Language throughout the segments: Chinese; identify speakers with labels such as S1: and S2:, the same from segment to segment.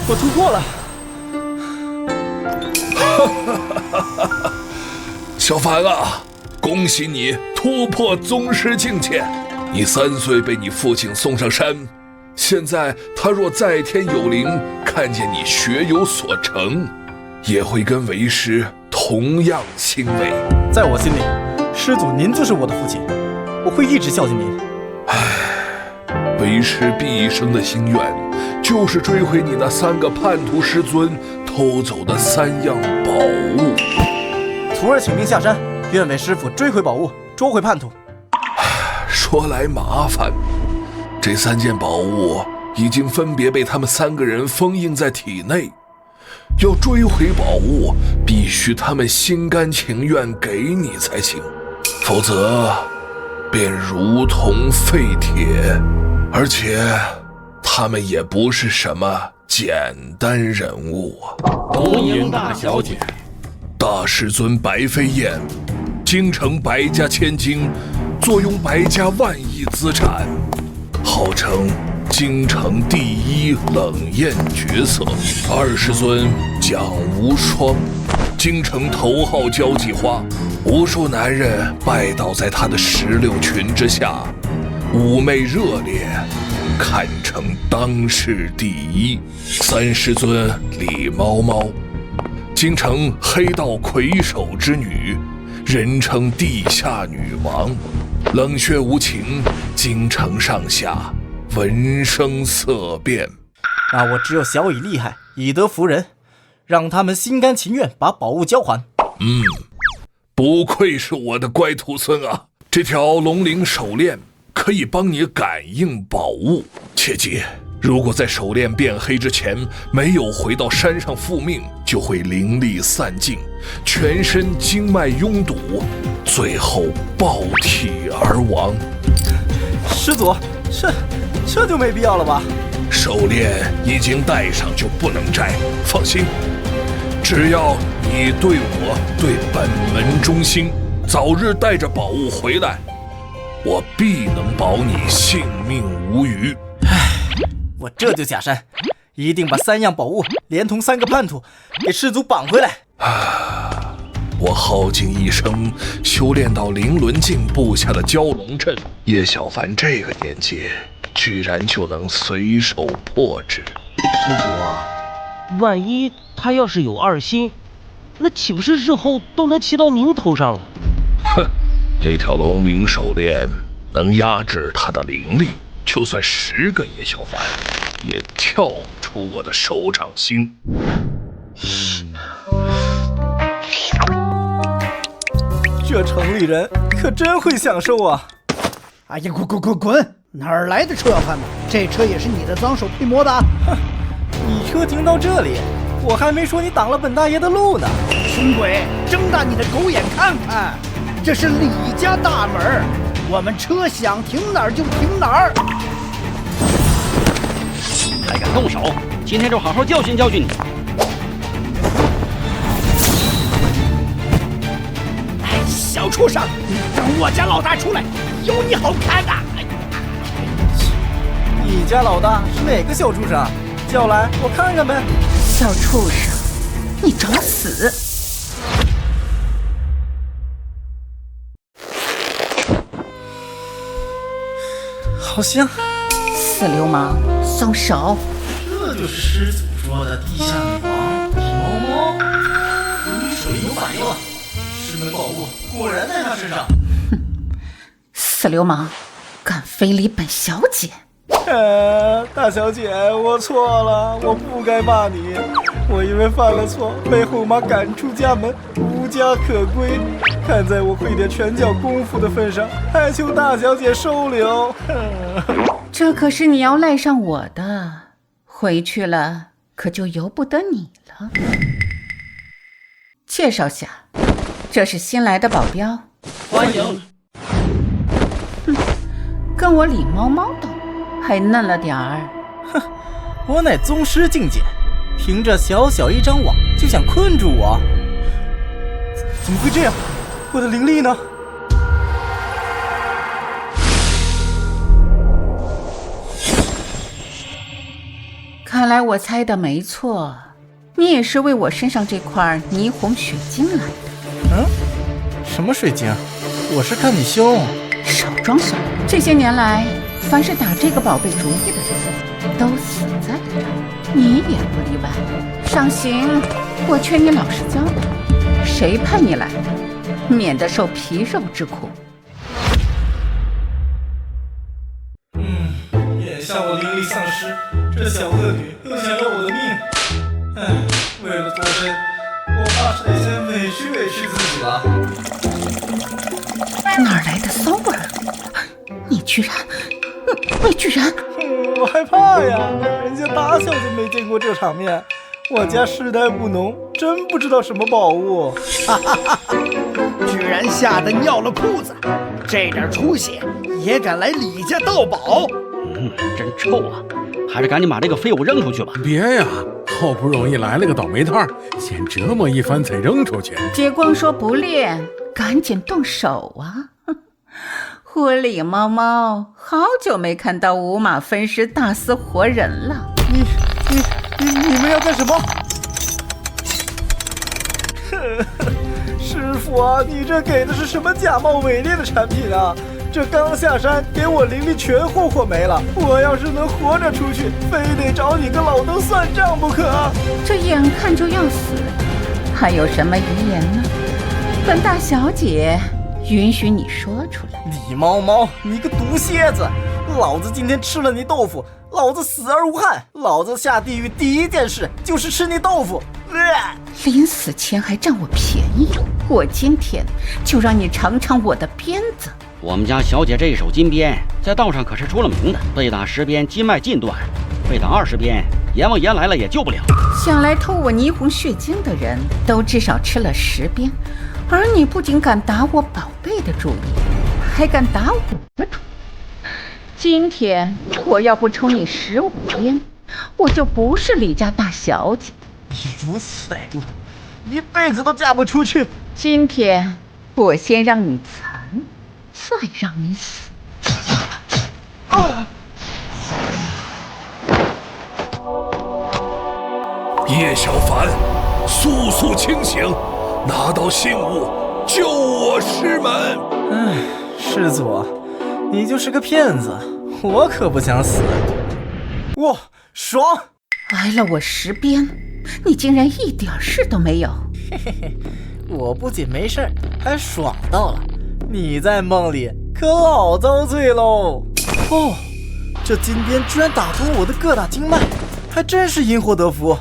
S1: 我突破了！
S2: 小凡啊，恭喜你突破宗师境界！你3岁被你父亲送上山，现在他若在天有灵，看见你学有所成，也会跟为师同样欣慰。
S1: 在我心里，师祖您就是我的父亲，我会一直孝敬您。
S2: 为师毕生的心愿，就是追回你那3个叛徒师尊偷走的3样宝物。
S1: 徒儿请命下山，愿为师傅追回宝物，捉回叛徒。
S2: 说来麻烦，这3件宝物已经分别被他们3个人封印在体内，要追回宝物，必须他们心甘情愿给你才行，否则便如同废铁。而且他们也不是什么简单人物啊。
S3: 恭迎大小姐。
S2: 大师尊白飞燕，京城白家千金，坐拥白家万亿资产，号称京城第1冷艳绝色。二师尊蒋无双，京城头号交际花，无数男人拜倒在他的16裙之下，妩媚热烈，堪称当世第1。三师尊李猫猫，京城黑道魁首之女，人称地下女王，冷血无情，京城上下闻声色变。
S1: 那我只有小以厉害，以德服人，让他们心甘情愿把宝物交还。
S2: 不愧是我的乖徒孙啊！这条龙灵手链可以帮你感应宝物，切记，如果在手链变黑之前没有回到山上复命，就会灵力散尽，全身经脉拥堵，最后爆体而亡。
S1: 师祖，这就没必要了吧？
S2: 手链已经戴上就不能摘，放心，只要你对我对本门忠心，早日带着宝物回来，我必能保你性命无虞。
S1: 我这就下山，一定把3样宝物连同3个叛徒给师祖绑回来。
S2: 我耗尽一生修炼到灵轮镜布下的蛟龙阵，叶小凡这个年纪居然就能随手破之。
S3: 师祖啊，万一他要是有2心，那岂不是日后都能骑到您头上了？
S2: 哼，这条龙灵手链能压制他的灵力，就算10个叶小凡也跳不出我的手掌心。
S1: 这城里人可真会享受啊！
S4: 哎呀，滚！哪儿来的臭要饭呢？这车也是你的脏手皮磨的？
S1: 哼，你车停到这里，我还没说你挡了本大爷的路呢。
S4: 穷鬼，睁大你的狗眼看看，这是李家大门，我们车想停哪儿就停哪儿。
S5: 还敢动手，今天就好好教训教训你！
S4: 小畜生，你等我家老大出来，有你好看的！
S1: 你家老大是哪个小畜生？叫来我看看呗。
S6: 小畜生，你找死！
S1: 好香！
S6: 死流氓，松手！
S1: 这就是师祖说的地下女王李猫猫，你手里有反应了。师门宝物果然在他身上。
S6: 死流氓，敢非礼本小姐！
S1: 大小姐，我错了，我不该骂你。我因为犯了错，被后妈赶出家门，无家可归。看在我会点拳脚功夫的份上，还求大小姐收留。
S6: 这可是你要赖上我的，回去了可就由不得你了。介绍下，这是新来的保镖，
S1: 欢迎。
S6: 跟我李猫猫斗，还嫩了点儿。
S1: 哼，我乃宗师境界，凭着小小一张网就想困住我？怎么会这样？我的灵力呢？
S6: 看看来我猜的没错，你也是为我身上这块霓虹血晶来的。
S1: 什么水晶？我是看你凶。
S6: 少装怂！这些年来，凡是打这个宝贝主意的人，都死在了这儿，你也不例外。上刑，我劝你老实交代，谁派你来的，免得受皮肉之苦。
S1: 眼下我灵力丧失，这小恶女又想要我的命。为了脱身，我怕是得先委屈委屈自己了。
S6: 哪儿来的骚味儿？你居然！
S1: 我害怕呀，人家大小姐没见过这场面，我家世代不浓，真不知道什么宝物。
S4: 居然吓得尿了裤子，这点出息也敢来李家盗宝？
S5: 真臭啊！还是赶紧把这个废物扔出去吧。
S7: 别呀，好不容易来了个倒霉蛋，先折磨一番再扔出去。
S6: 别光说不练，赶紧动手啊！狐狸猫猫，好久没看到五马分尸大死活人了。
S1: 你们要干什么？师傅啊，你这给的是什么假冒伪劣的产品啊？这刚下山给我灵力全霍霍没了，我要是能活着出去，非得找你个老登算账不可。
S6: 这眼看就要死，还有什么遗言呢？本大小姐允许你说出来。
S1: 李猫猫，你个毒蝎子！老子今天吃了你豆腐，老子死而无憾。老子下地狱第一件事就是吃你豆腐。
S6: 临死前还占我便宜，我今天就让你尝尝我的鞭子。
S5: 我们家小姐这一手金鞭，在道上可是出了名的，被打10鞭筋脉尽断，被打20鞭，阎王爷来了也救不了。
S6: 想来偷我霓虹血晶的人都至少吃了10鞭，而你不仅敢打我宝贝的主意，还敢打我的主意。今天我要不抽你15鞭，我就不是李家大小姐。
S1: 你如此歹毒，一辈子都嫁不出去。
S6: 今天我先让你残，再让你死。
S2: 叶小凡，速速清醒，拿到信物，救我师门！
S1: 师祖，你就是个骗子，我可不想死。哇，爽！
S6: 挨了我10鞭，你竟然一点事都没有。
S1: 我不仅没事，还爽到了。你在梦里可老遭罪喽！哦，这金鞭居然打通我的各大经脉，还真是因祸得福。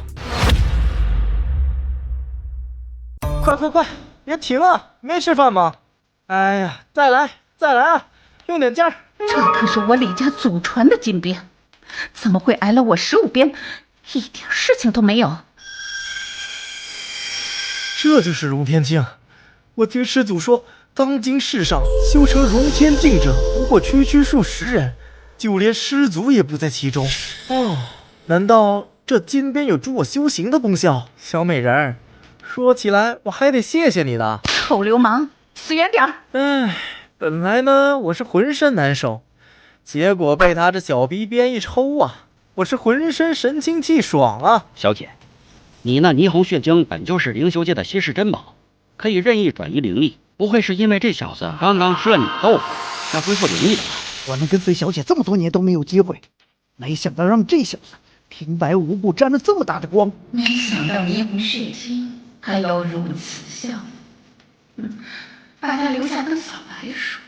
S1: 快，别停啊！没吃饭吗？哎呀，再来啊！用点劲儿。
S6: 这可是我李家祖传的金鞭，怎么会挨了我15鞭，一点事情都没有？
S1: 这就是荣天境。我听师祖说，当今世上修成荣天境者不过区数十人，就连师祖也不在其中。哦，难道这金鞭有助我修行的功效？小美人儿，说起来我还得谢谢你呢。
S6: 臭流氓，死远点儿！
S1: 本来呢我是浑身难受，结果被他这小鼻鞭一抽啊，我是浑身神清气爽啊。
S5: 小姐，你那霓虹血晶本就是灵修界的稀世珍宝，可以任意转移灵力，不会是因为这小子刚刚吃了你豆腐要恢复灵力的吧？
S4: 我能跟随小姐这么多年都没有机会，没想到让这小子平白无故沾了这么大的光。
S6: 没想到霓虹血晶还有如此效应，把它留下当小白鼠，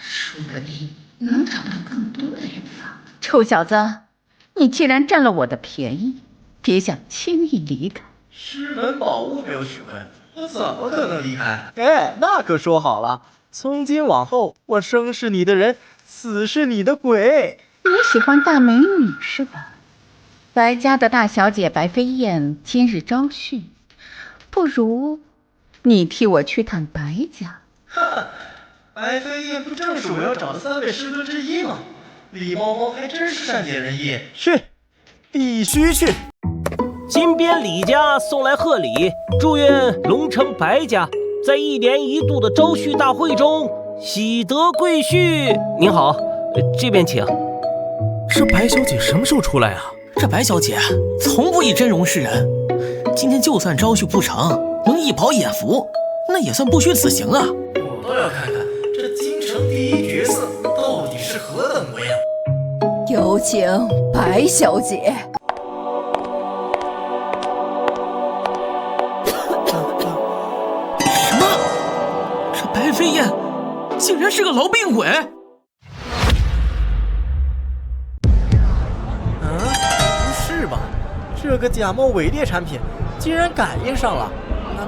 S6: 说不定能找到更多的人放。臭小子，你既然占了我的便宜，别想轻易离开。
S1: 师门宝物没有取回，我怎么可能离开？那可说好了，从今往后，我生是你的人，死是你的鬼。
S6: 你喜欢大美女是吧？白家的大小姐白飞燕今日招婿，不如你替我去探白家。
S1: 白飞燕不正是我要找的3位师尊之一吗？李猫猫还真是善解人意，去，必须去。
S8: 金鞭李家送来贺礼，祝愿龙城白家在1年1度的招婿大会中喜得贵婿。您好，这边请。
S9: 这白小姐什么时候出来啊？这白小姐从不以真容示人，今天就算招婿不成，能一饱眼福，那也算不虚此行啊。
S1: 我倒要看看这京城第一角色到底是何等模样。
S10: 有请白小姐。
S9: 什么？这白飞燕竟然是个痨病鬼！
S1: 不是吧？这个假冒伪劣产品竟然感应上了？难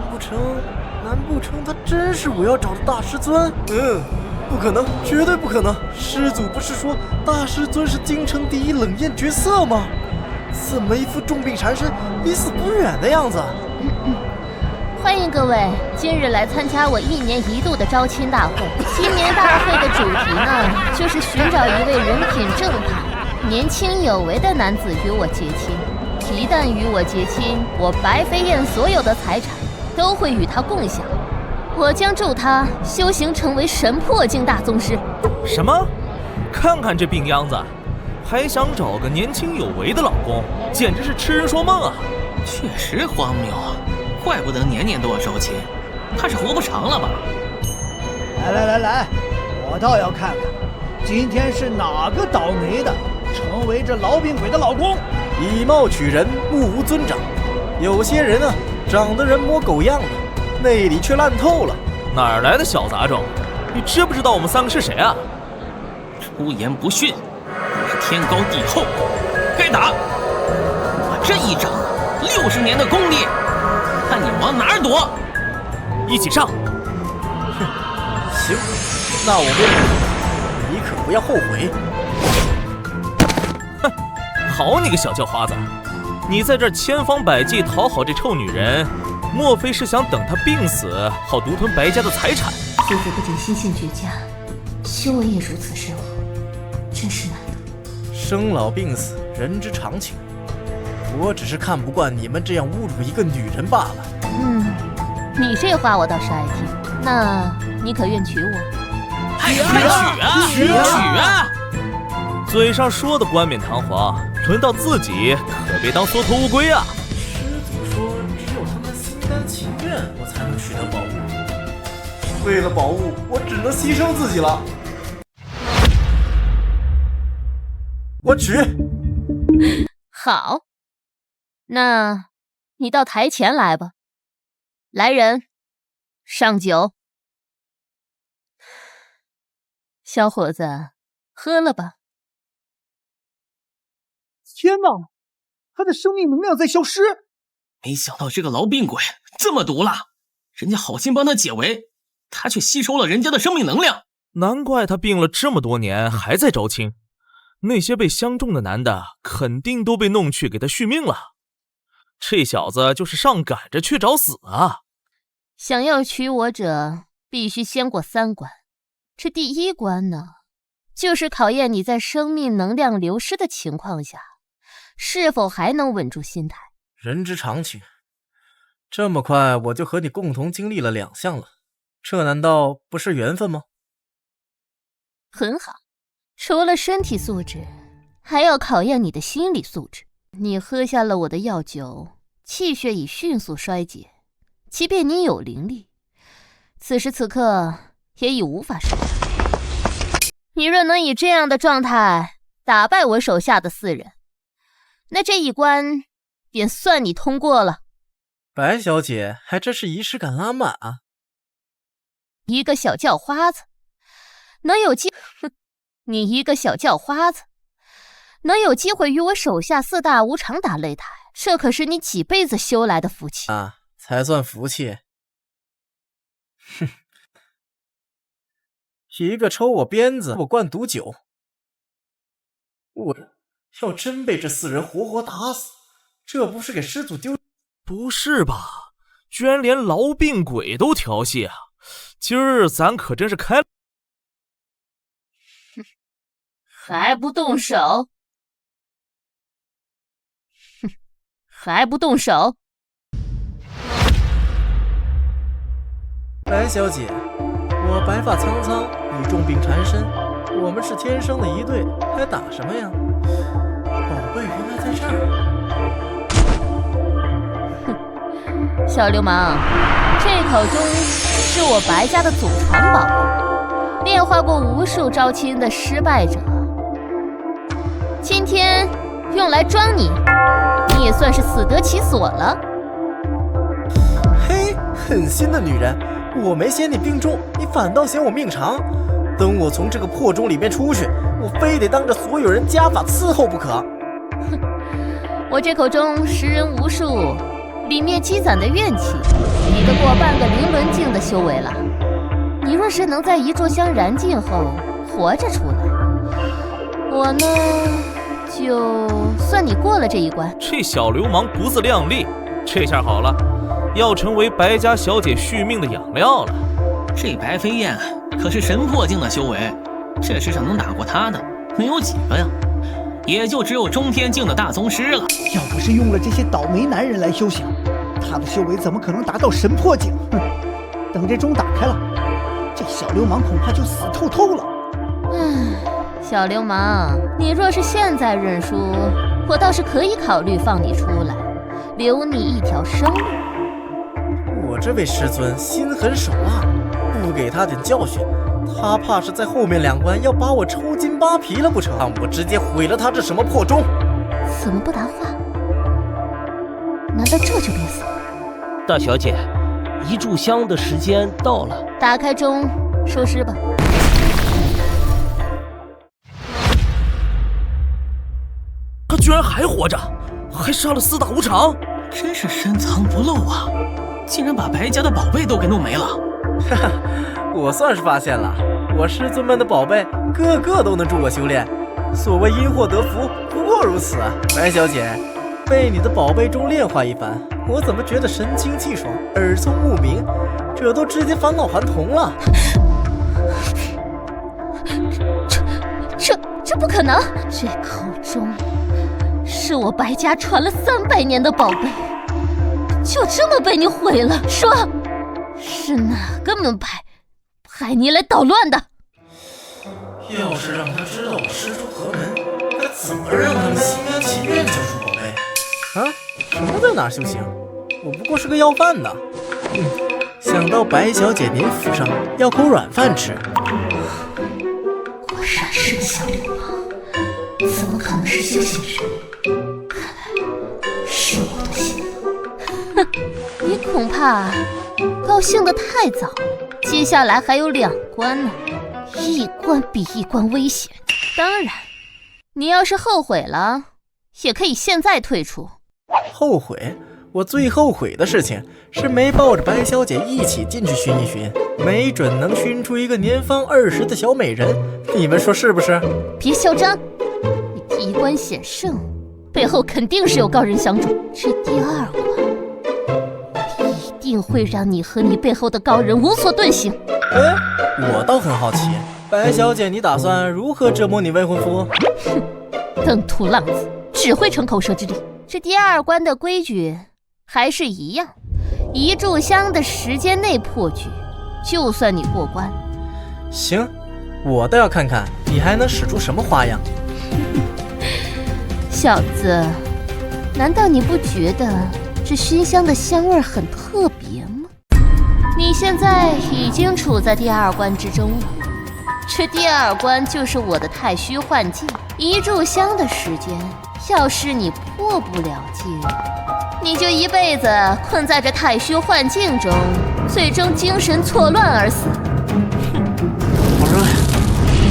S1: 不成他真是我要找的大师尊？不可能，绝对不可能！师祖不是说大师尊是京城第一冷艳绝色吗？怎么一副重病缠身、离死不远的样子？
S11: 欢迎各位今日来参加我1年1度的招亲大会。今年大会的主题呢，就是寻找一位人品正派、年轻有为的男子与我结亲。一旦与我结亲，我白飞燕所有的财产都会与他共享。我将助他修行成为神破境大宗师。
S8: 什么？看看这病秧子，还想找个年轻有为的老公，简直是痴人说梦啊！
S9: 确实荒谬啊，怪不得年年都要招亲，他是活不长了吧？
S4: 来，我倒要看看，今天是哪个倒霉的成为这痨病鬼的老公？
S1: 以貌取人，目无尊长。有些人啊，长得人模狗样的，内里却烂透了。
S8: 哪儿来的小杂种？你知不知道我们3个是谁啊？
S9: 出言不逊，你是天高地厚，该打！我这一掌60年的功力，看你往哪儿躲！
S8: 一起上！
S1: 行，那我问你，你可不要后悔。
S8: 哼，好你个小叫花子，你在这千方百计讨好这臭女人，莫非是想等她病死，好独吞白家的财产？
S11: 祖祖不仅心性倔强，修为也如此深厚，真是难得。
S1: 生老病死，人之常情。我只是看不惯你们这样侮辱一个女人罢了。
S11: 你这话我倒是爱听。那你可愿娶我？
S9: 娶啊！
S8: 嘴上说的冠冕堂皇，轮到自己可别当缩头乌龟啊！
S1: 师祖说，只有他们心甘情愿，我才能取得宝物。为了宝物，我只能牺牲自己了。我娶。
S11: 好，那你到台前来吧。来人，上酒。小伙子，喝了吧。
S4: 天哪，他的生命能量在消失！
S9: 没想到这个痨病鬼这么毒辣，人家好心帮他解围，他却吸收了人家的生命能量。
S8: 难怪他病了这么多年还在招亲，那些被相中的男的肯定都被弄去给他续命了。这小子就是上赶着去找死啊！
S11: 想要娶我者，必须先过3关。这第1关呢，就是考验你在生命能量流失的情况下，是否还能稳住心态。
S1: 人之常情。这么快我就和你共同经历了2项了，这难道不是缘分吗？
S11: 很好，除了身体素质，还要考验你的心理素质。你喝下了我的药酒，气血已迅速衰竭，即便你有灵力，此时此刻也已无法生还。你若能以这样的状态打败我手下的4人，那这一关便算你通过了。
S1: 白小姐还真是仪式感拉满啊！
S11: 一个小叫花子，能有机你一个小叫花子，能有机会与我手下4大无常打擂台，这可是你几辈子修来的福气
S1: 啊！才算福气。哼，一个抽我鞭子，我灌毒酒，我要真被这4人活活打死，这不是给师祖丢？
S8: 不是吧？居然连痨病鬼都调戏啊！今儿咱可真是开……
S11: 还不动手？还不动手？
S1: 白小姐，我白发苍苍，你重病缠身，我们是天生的一对，还打什么呀？宝贝原来在在这儿。
S11: 哼，小流氓，这口钟是我白家的祖传宝贝，炼化过无数招亲的失败者，今天用来装你，你也算是死得其所了。
S1: 嘿，狠心的女人，我没嫌你病重，你反倒嫌我命长。等我从这个破钟里面出去，我非得当着所有人家法伺候不可。
S11: 哼，我这口钟识人无数，里面积攒的怨气，比得过半个灵轮境的修为了。你若是能在一炷香燃尽后活着出来，我呢，就算你过了这一关。
S8: 这小流氓不自量力，这下好了，要成为白家小姐续命的养料了。
S9: 这白飞燕可是神魄境的修为，这世上能打过她的没有几个呀，也就只有中天境的大宗师了。
S4: 要不是用了这些倒霉男人来修行，他的修为怎么可能达到神魄境？哼！等这钟打开了，这小流氓恐怕就死透透了。
S11: 小流氓，你若是现在认输，我倒是可以考虑放你出来，留你一条生路。
S1: 我这位师尊心狠手辣，不给他点教训，他怕是在后面2关要把我抽筋扒皮了不成？让我直接毁了他这什么破钟！
S11: 怎么不答话？难道这就憋死了？
S3: 大小姐，一炷香的时间到了，
S11: 打开钟，收尸吧。
S8: 他居然还活着，还杀了4大无常，
S9: 真是深藏不露啊！竟然把白家的宝贝都给弄没了。
S1: 哈哈，我算是发现了，我师尊们的宝贝个个都能助我修炼。所谓因祸得福，不过如此。白小姐，被你的宝贝钟炼化一番，我怎么觉得神清气爽，耳聪目明，这都直接返老还童了。
S11: 这不可能！这口钟是我白家传了300年的宝贝，就这么被你毁了？说，是哪个门派派你来捣乱的？
S1: 要是让他知道我师出何门，该怎么让他们心甘情愿交出宝贝？啊？什么在哪修行？我不过是个要饭的。想到白小姐您府上要口软饭吃。
S6: 果然是个小流氓，怎么可能是修行人？看来是我的心了。
S11: 哼，你恐怕高兴得太早，接下来还有2关呢，一关比一关危险。当然，你要是后悔了，也可以现在退出。
S1: 后悔？我最后悔的事情是没抱着白小姐一起进去寻一寻，没准能寻出一个年方20的小美人，你们说是不是？
S11: 别嚣张！你第1关险胜，背后肯定是有高人相助。这第2关，一定会让你和你背后的高人无所遁形。
S1: 哎，我倒很好奇，白小姐，你打算如何折磨你未婚夫？
S11: 哼，登徒浪子，只会逞口舌之力。这第2关的规矩还是一样，一炷香的时间内破局，就算你过关。
S1: 行，我倒要看看你还能使出什么花样。
S11: 小子，难道你不觉得这熏香的香味很特别吗？你现在已经处在第2关之中了，这第2关就是我的太虚幻境。一炷香的时间，要是你破不了境，你就一辈子困在这太虚幻境中，最终精神错乱而死。
S1: 好热呀，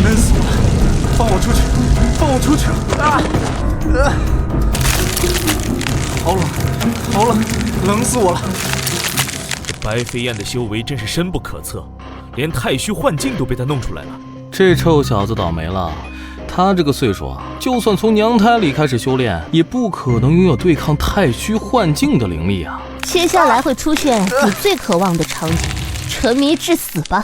S1: 闷死我了！放我出去！放我出去！好冷，好冷，冷死我了！
S8: 这白飞燕的修为真是深不可测，连太虚幻境都被他弄出来了。
S12: 这臭小子倒霉了。他这个岁数啊，就算从娘胎里开始修炼，也不可能拥有对抗太虚幻境的灵力啊！
S11: 接下来会出现你最渴望的场景，沉迷致死吧！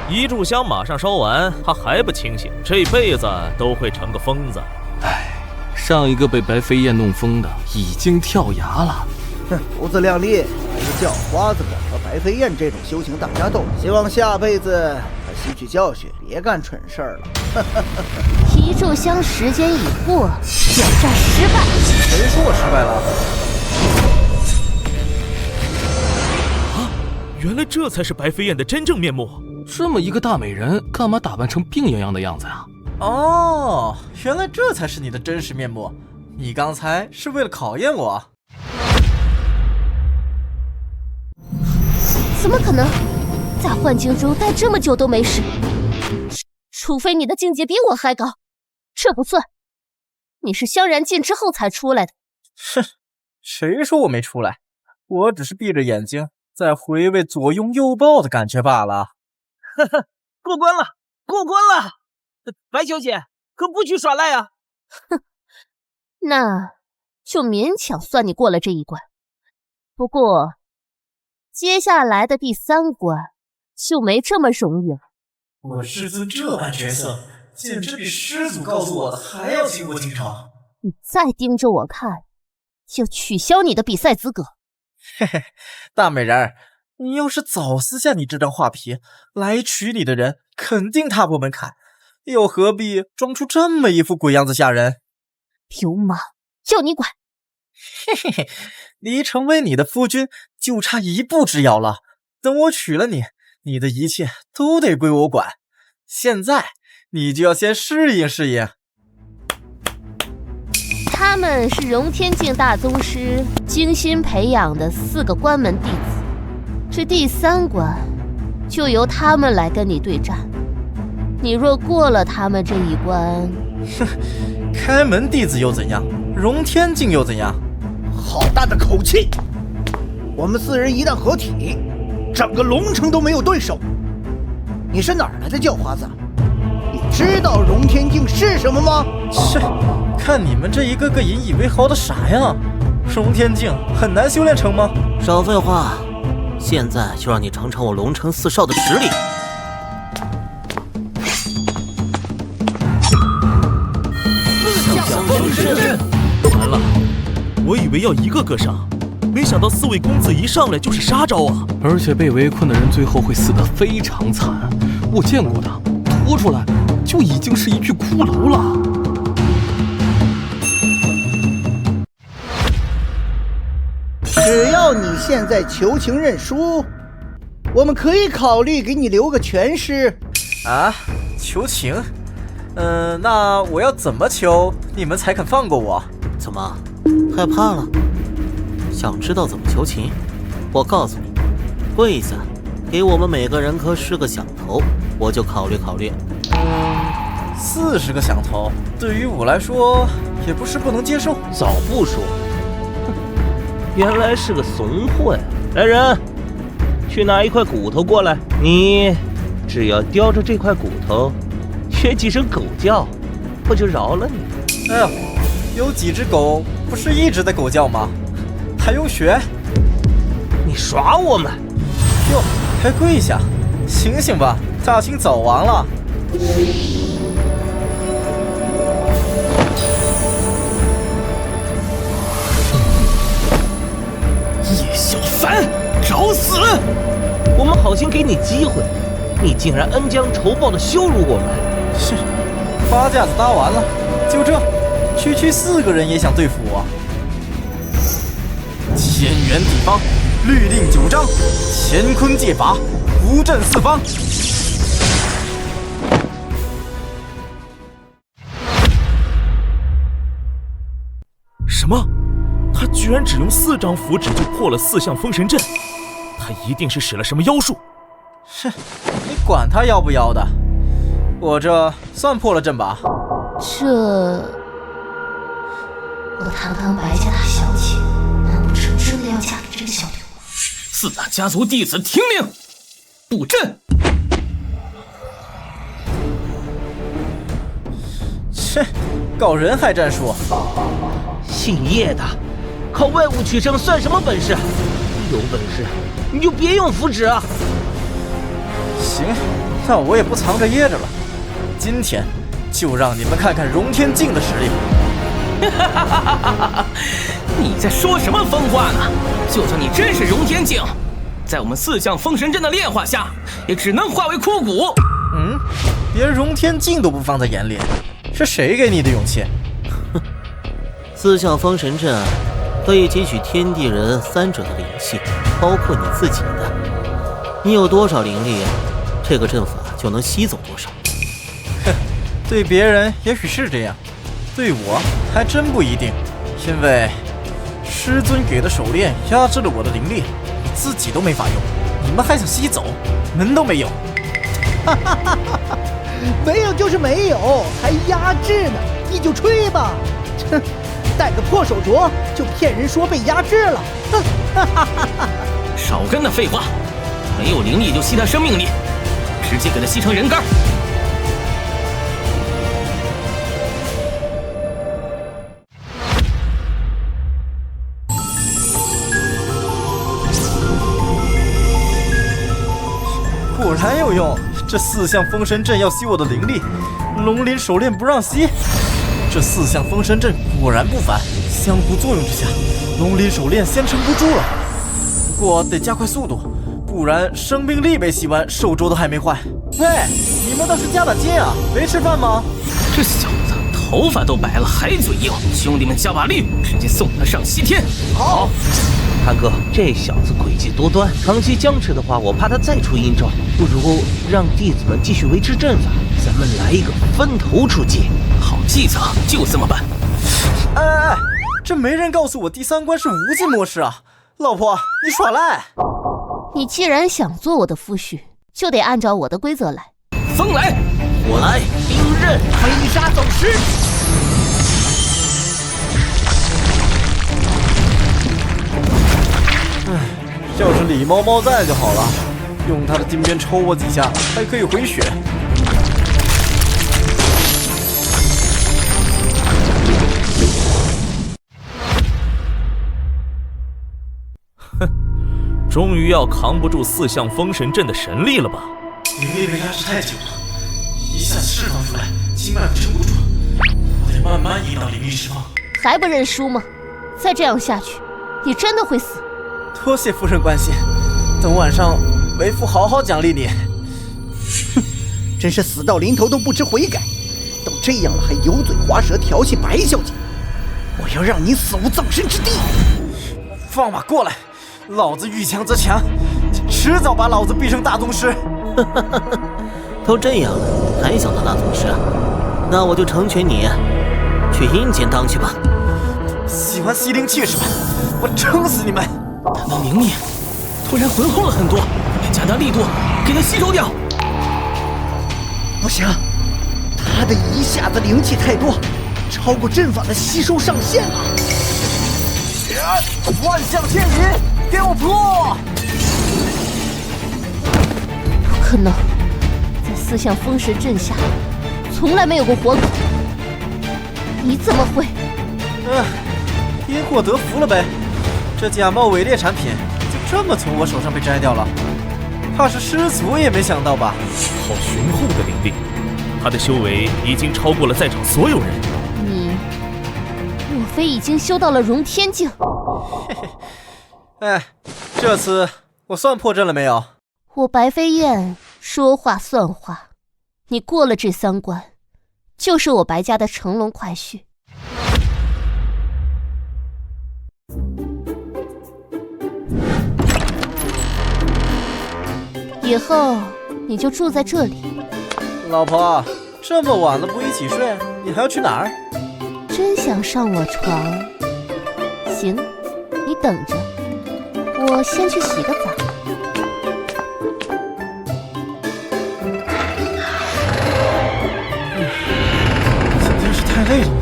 S8: 一炷香马上烧完，他还不清醒，这辈子都会成个疯子。
S12: 唉，上一个被白飞燕弄疯的已经跳崖了。
S4: 哼，胡子亮丽，还是叫花子敢和白飞燕这种修行大家斗，希望下辈子他吸取教训，别干蠢事儿了。
S11: 一炷香时间已过，挑战失败。
S1: 谁说我失败了？
S8: 啊，原来这才是白飞燕的真正面目。
S12: 这么一个大美人，干嘛打扮成病怏怏的样子呀？
S1: 哦，原来这才是你的真实面目。你刚才是为了考验我？
S11: 怎么可能？在幻境中待这么久都没事，除非你的境界比我还高，这不算。你是香燃尽之后才出来的。
S1: 哼，谁说我没出来？我只是闭着眼睛在回味左拥右抱的感觉罢了。
S13: 呵呵，过关了，过关了！白小姐，可不许耍赖啊！
S11: 哼，那就勉强算你过了这一关。不过，接下来的第3关就没这么容易了。
S1: 我师尊这般角色，简直比师祖告诉我的还要倾国倾城。
S11: 你再盯着我看，就取消你的比赛资格。
S1: 嘿嘿，大美人儿，你要是早撕下你这张画皮，来娶你的人肯定踏破门槛，又何必装出这么一副鬼样子吓人？
S11: 流氓，要你管！
S1: 嘿嘿嘿，离成为你的夫君就差一步之遥了。等我娶了你，你的一切都得归我管。现在你就要先适应适应。
S11: 他们是荣天境大宗师精心培养的4个关门弟子，这第3关就由他们来跟你对战。你若过了他们这一关，
S1: 哼，开门弟子又怎样？荣天境又怎样？
S4: 好大的口气！我们4人一旦合体，整个龙城都没有对手。你是哪儿来的叫花子？你知道荣天境是什么吗？
S1: 是，看你们这一个个引以为豪的啥呀？荣天境很难修炼成吗？
S13: 少废话，现在就让你尝尝我龙城4少的实力。
S8: 四象封神阵！完了，我以为要一个个上，没想到4位公子一上来就是杀招啊！
S12: 而且被围困的人最后会死得非常惨，我见过的，拖出来就已经是一具骷髅了。
S4: 只要你现在求情认输，我们可以考虑给你留个全尸。
S1: 啊，求情？那我要怎么求你们才肯放过我？
S13: 怎么，害怕了？想知道怎么求情？我告诉你，跪下，给我们每个人磕10个响头，我就考虑考虑。
S1: 40个响头，对于我来说也不是不能接受。
S3: 早不说，原来是个怂混。来人，去拿一块骨头过来。你只要叼着这块骨头，学几声狗叫，我就饶了你。
S1: 哎呦，有几只狗不是一直在狗叫吗？还用学？
S3: 你耍我们？
S1: 哟，还跪下？醒醒吧，大清早亡了。
S3: 叶小凡，找死！我们好心给你机会，你竟然恩将仇报的羞辱我们。
S1: 是，花架子搭完了，就这，区4个人也想对付我。千元地方，律令9章，乾坤戒法，无震4方。
S8: 什么？他居然只用4张符纸就破了4象封神阵，他一定是使了什么妖术。
S1: 哼，你管他妖不妖的，我这算破了阵吧？
S11: 我堂堂白家大小姐，难不成真的要嫁给这个小流氓
S9: ？4大家族弟子听令，布阵！
S1: 切，搞人海战术！
S3: 姓叶的，靠外物取胜算什么本事？有本事你就别用符纸啊！
S1: 行，那我也不藏着掖着了，今天就让你们看看荣天镜的实力。
S9: 你在说什么疯话呢？就算你真是荣天镜，在我们4象封神阵的炼化下，也只能化为枯骨。
S1: 连荣天镜都不放在眼里，是谁给你的勇气
S13: ？4象封神阵可以汲取天地人3者的灵气，包括你自己的。你有多少灵力，这个阵法就能吸走多少。
S1: 哼，对别人也许是这样，对我还真不一定。因为师尊给的手链压制了我的灵力，我自己都没法用，你们还想吸走，门都没有。
S4: 没有就是没有，还压制呢？你就吹吧！哼，带个破手镯就骗人说被压制了。
S9: 少跟他废话，没有灵力就吸他生命力，直接给他吸成人干。
S1: 果然有用，这4象封神阵要吸我的灵力，龙鳞手链不让吸。这4象封神阵果然不凡，相互作用之下，龙鳞手链先撑不住了。不过得加快速度，不然生命力被吸完，手镯都还没坏。喂，你们倒是加把劲啊！没吃饭吗？
S9: 这小子头发都白了还嘴硬，兄弟们加把力，直接送他上西天。
S3: 好。韩哥，这小子诡计多端，长期僵持的话，我怕他再出阴招。不如让弟子们继续维持阵法，咱们来一个分头出击。
S9: 好计策，就这么办。
S1: 哎，这没人告诉我第3关是无尽模式啊！老婆，你耍赖！
S11: 你既然想做我的夫婿，就得按照我的规则来。
S9: 风来，
S13: 火来，
S4: 兵刃，飞沙走石。
S1: 要是李猫猫在就好了，用他的金鞭抽我几下，还可以回血。
S8: 哼，终于要扛不住4象封神阵的神力了吧？
S1: 灵力被压制太久了，一下子释放出来，经脉撑不住，我得慢慢引导灵力释放。
S11: 还不认输吗？再这样下去，你真的会死。
S1: 多谢夫人关心，等晚上为夫好好奖励你。
S4: 哼，真是死到临头都不知悔改，都这样了还油嘴滑舌调戏白小姐，我要让你死无葬身之地！
S1: 放马过来，老子遇强则强，迟早把老子逼成大宗师。
S13: 都这样了，还想当大宗师啊？那我就成全你，去阴间当去吧。
S1: 喜欢吸灵气是吧？我撑死你们！
S9: 他的灵力突然浑厚了很多，加大力度给他吸收掉。
S4: 不行，他的一下子灵气太多，超过阵法的吸收上限了。
S1: 万象天引，给我破！
S11: 不可能，在4象封神阵下，从来没有过活狗。你怎么会？
S1: 因祸得福了呗。这假冒伪劣产品就这么从我手上被摘掉了，怕是师祖也没想到吧？
S8: 好雄厚的灵力，他的修为已经超过了在场所有人。
S11: 你莫非已经修到了荣天境？
S1: 嘿嘿，哎，这次我算破阵了没有？
S11: 我白飞燕说话算话，你过了这3关，就是我白家的乘龙快婿。以后你就住在这里。
S1: 老婆，这么晚了不一起睡，你还要去哪儿？
S11: 真想上我床？行，你等着，我先去洗个澡。
S1: 今天是太累了吗？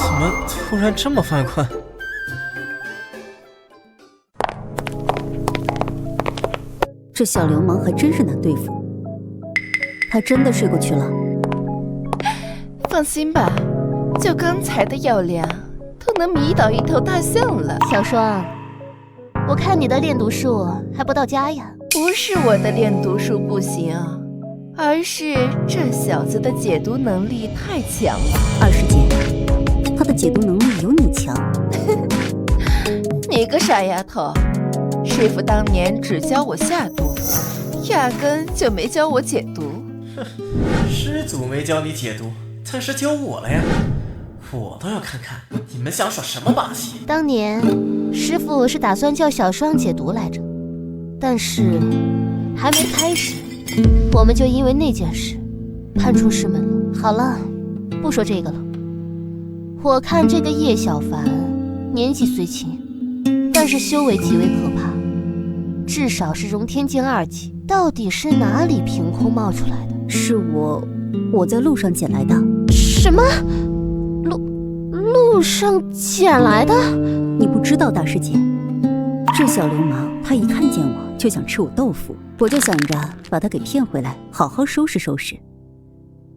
S1: 怎么突然这么犯困？
S14: 这小流氓还真是难对付，他真的睡过去了。
S10: 放心吧，就刚才的药量，都能迷倒一头大象了。
S11: 小双，我看你的炼毒术还不到家呀。
S10: 不是我的练毒术不行，而是这小子的解毒能力太强了。
S14: 二师姐，他的解毒能力有你强。
S10: 你个傻丫头，师傅当年只教我下毒，压根就没教我解毒。
S1: 师祖没教你解毒，但是教我了呀。我倒要看看你们想耍什么把戏。
S11: 当年师傅是打算叫小双解毒来着，但是还没开始，我们就因为那件事叛出师门了。好了，不说这个了。我看这个叶小凡年纪虽轻，但是修为极为可怕，至少是荣天境2级。到底是哪里凭空冒出来的？
S14: 是我在路上捡来的。
S11: 什么？路上捡来的？
S14: 你不知道，大师姐，这小流氓他一看见我就想吃我豆腐，我就想着把他给骗回来，好好收拾收拾。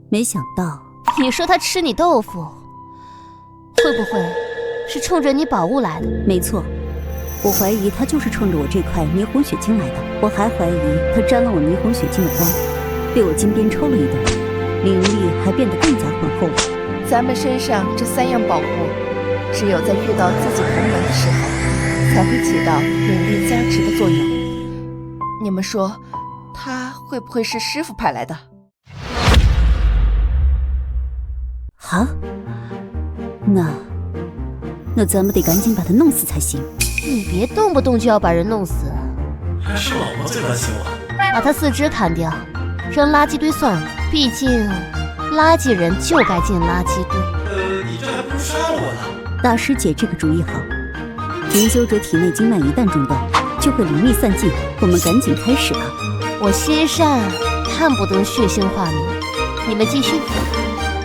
S14: 没想到，
S11: 你说他吃你豆腐，会不会是冲着你宝物来的？
S14: 没错，我怀疑他就是冲着我这块霓虹血晶来的。我还怀疑他沾了我霓虹血晶的光，被我金鞭抽了一顿，灵力还变得更加浑厚了。
S10: 咱们身上这3样宝物，只有在遇到自己同门的时候，才会起到灵力加持的作用。你们说，他会不会是师傅派来的？
S14: 啊？那咱们得赶紧把他弄死才行。
S11: 你别动不动就要把人弄死。
S1: 还是老婆最关心我。
S11: 把他4肢砍掉，扔垃圾堆算了。毕竟垃圾人就该进垃圾堆。
S1: 你这还不如杀了我呢。
S14: 大师姐这个主意好。灵修者体内经脉一旦中断，就会灵力散尽。我们赶紧开始吧。
S11: 我心善，看不得血腥画面。你们继续，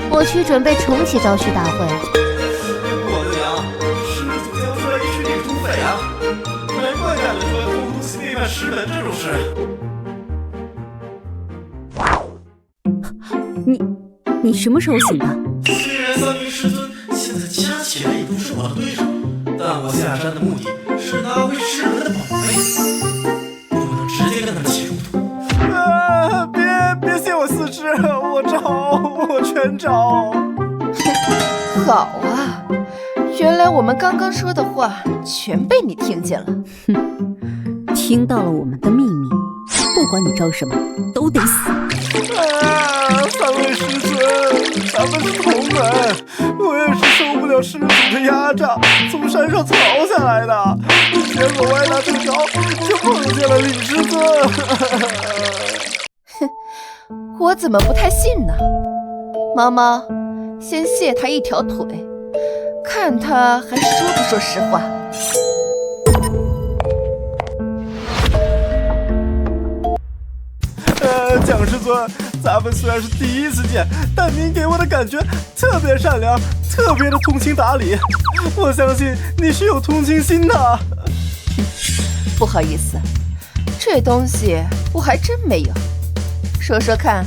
S11: 我去准备重启招婿大会。
S1: 我的娘！师祖教出来一群女土匪啊！难怪干得出来偷东西背叛师门这种事。
S14: 你什么时候醒的？
S1: 虽然3名师尊现在加起来也不是我的对手，但我下山的目的是拿回师门的宝贝，不能直接跟他们起冲突。别限我4肢，我全找。
S10: 好啊，原来我们刚刚说的话全被你听见了。
S14: 哼，听到了我们的秘密，不管你招什么，都得死。
S1: 3位师尊，咱们是同门，我也是受不了师祖的压榨，从山上逃下来的。结果歪打正着，就碰见了李师尊。
S10: 哼，我怎么不太信呢？猫猫，先卸他一条腿，看他还说不说实话。
S1: 蒋师尊，咱们虽然是第一次见，但您给我的感觉特别善良，特别的通情达理。我相信你是有同情心的。
S10: 不好意思，这东西我还真没有。说说看，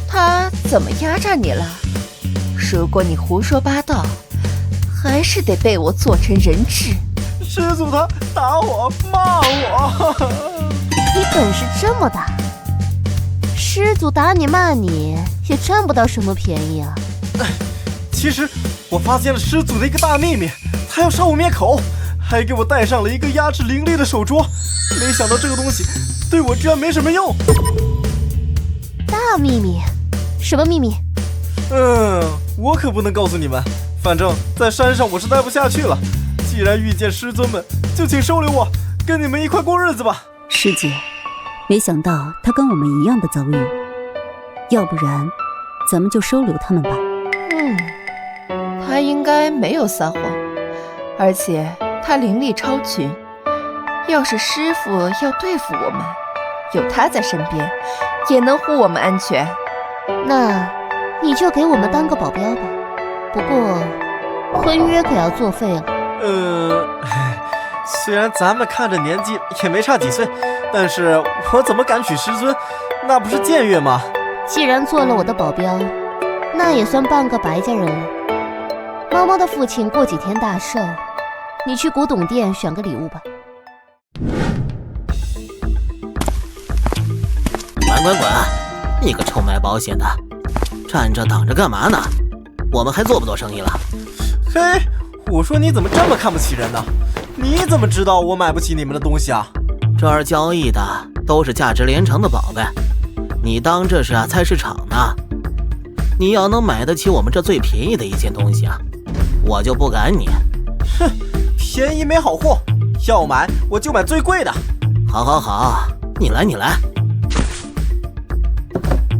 S10: 他怎么压榨你了？如果你胡说八道，还是得被我做成人质。
S1: 师祖他打我骂我。
S11: 你本事这么大，师祖打你骂你也占不到什么便宜啊。
S1: 其实我发现了师祖的一个大秘密，他要杀我灭口，还给我带上了一个压制灵力的手镯。没想到这个东西对我居然没什么用。
S11: 大秘密？什么秘密？
S1: 我可不能告诉你们。反正在山上我是待不下去了，既然遇见师尊们，就请收留我，跟你们一块过日子吧。
S14: 师姐，没想到他跟我们一样的遭遇，要不然咱们就收留他们吧。
S10: 他应该没有撒谎，而且他灵力超群，要是师父要对付我们，有他在身边，也能护我们安全。
S11: 那你就给我们当个保镖吧，不过婚约可要作废了。
S1: 虽然咱们看着年纪也没差几岁，但是我怎么敢娶师尊？那不是僭越吗？
S11: 既然做了我的保镖，那也算半个白家人了。猫猫的父亲过几天大寿，你去古董店选个礼物吧。
S13: 滚滚滚！你个臭卖保险的，站着挡着干嘛呢？我们还做不做生意了？
S1: 嘿，我说你怎么这么看不起人呢？你怎么知道我买不起你们的东西啊？
S13: 这儿交易的都是价值连城的宝贝，你当这是菜市场呢？你要能买得起我们这最便宜的一件东西啊，我就不赶你。
S1: 哼，便宜没好货，要买我就买最贵的。
S13: 好好好，你来你来。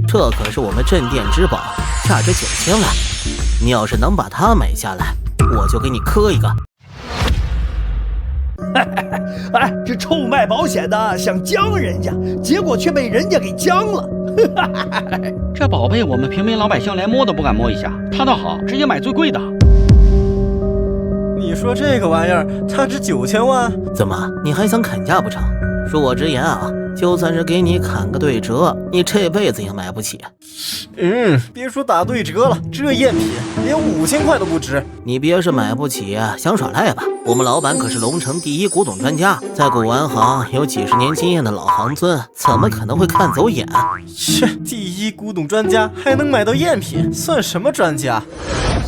S13: 这可是我们镇店之宝，价值9000万。你要是能把它买下来，我就给你磕一个。
S4: 哎，这臭卖保险的想将人家，结果却被人家给将了。
S5: 这宝贝我们平民老百姓连摸都不敢摸一下，他倒好，直接买最贵的。
S1: 你说这个玩意儿它值9000万？
S13: 怎么，你还想砍价不成？恕我直言啊，就算是给你砍个对折，你这辈子也买不起。
S1: 别说打对折了，这赝品连5000块都不值。
S13: 你别是买不起，想耍赖吧？我们老板可是龙城第一古董专家，在古玩行有几十年经验的老行尊，怎么可能会看走眼？
S1: 切，第一古董专家还能买到赝品，算什么专家？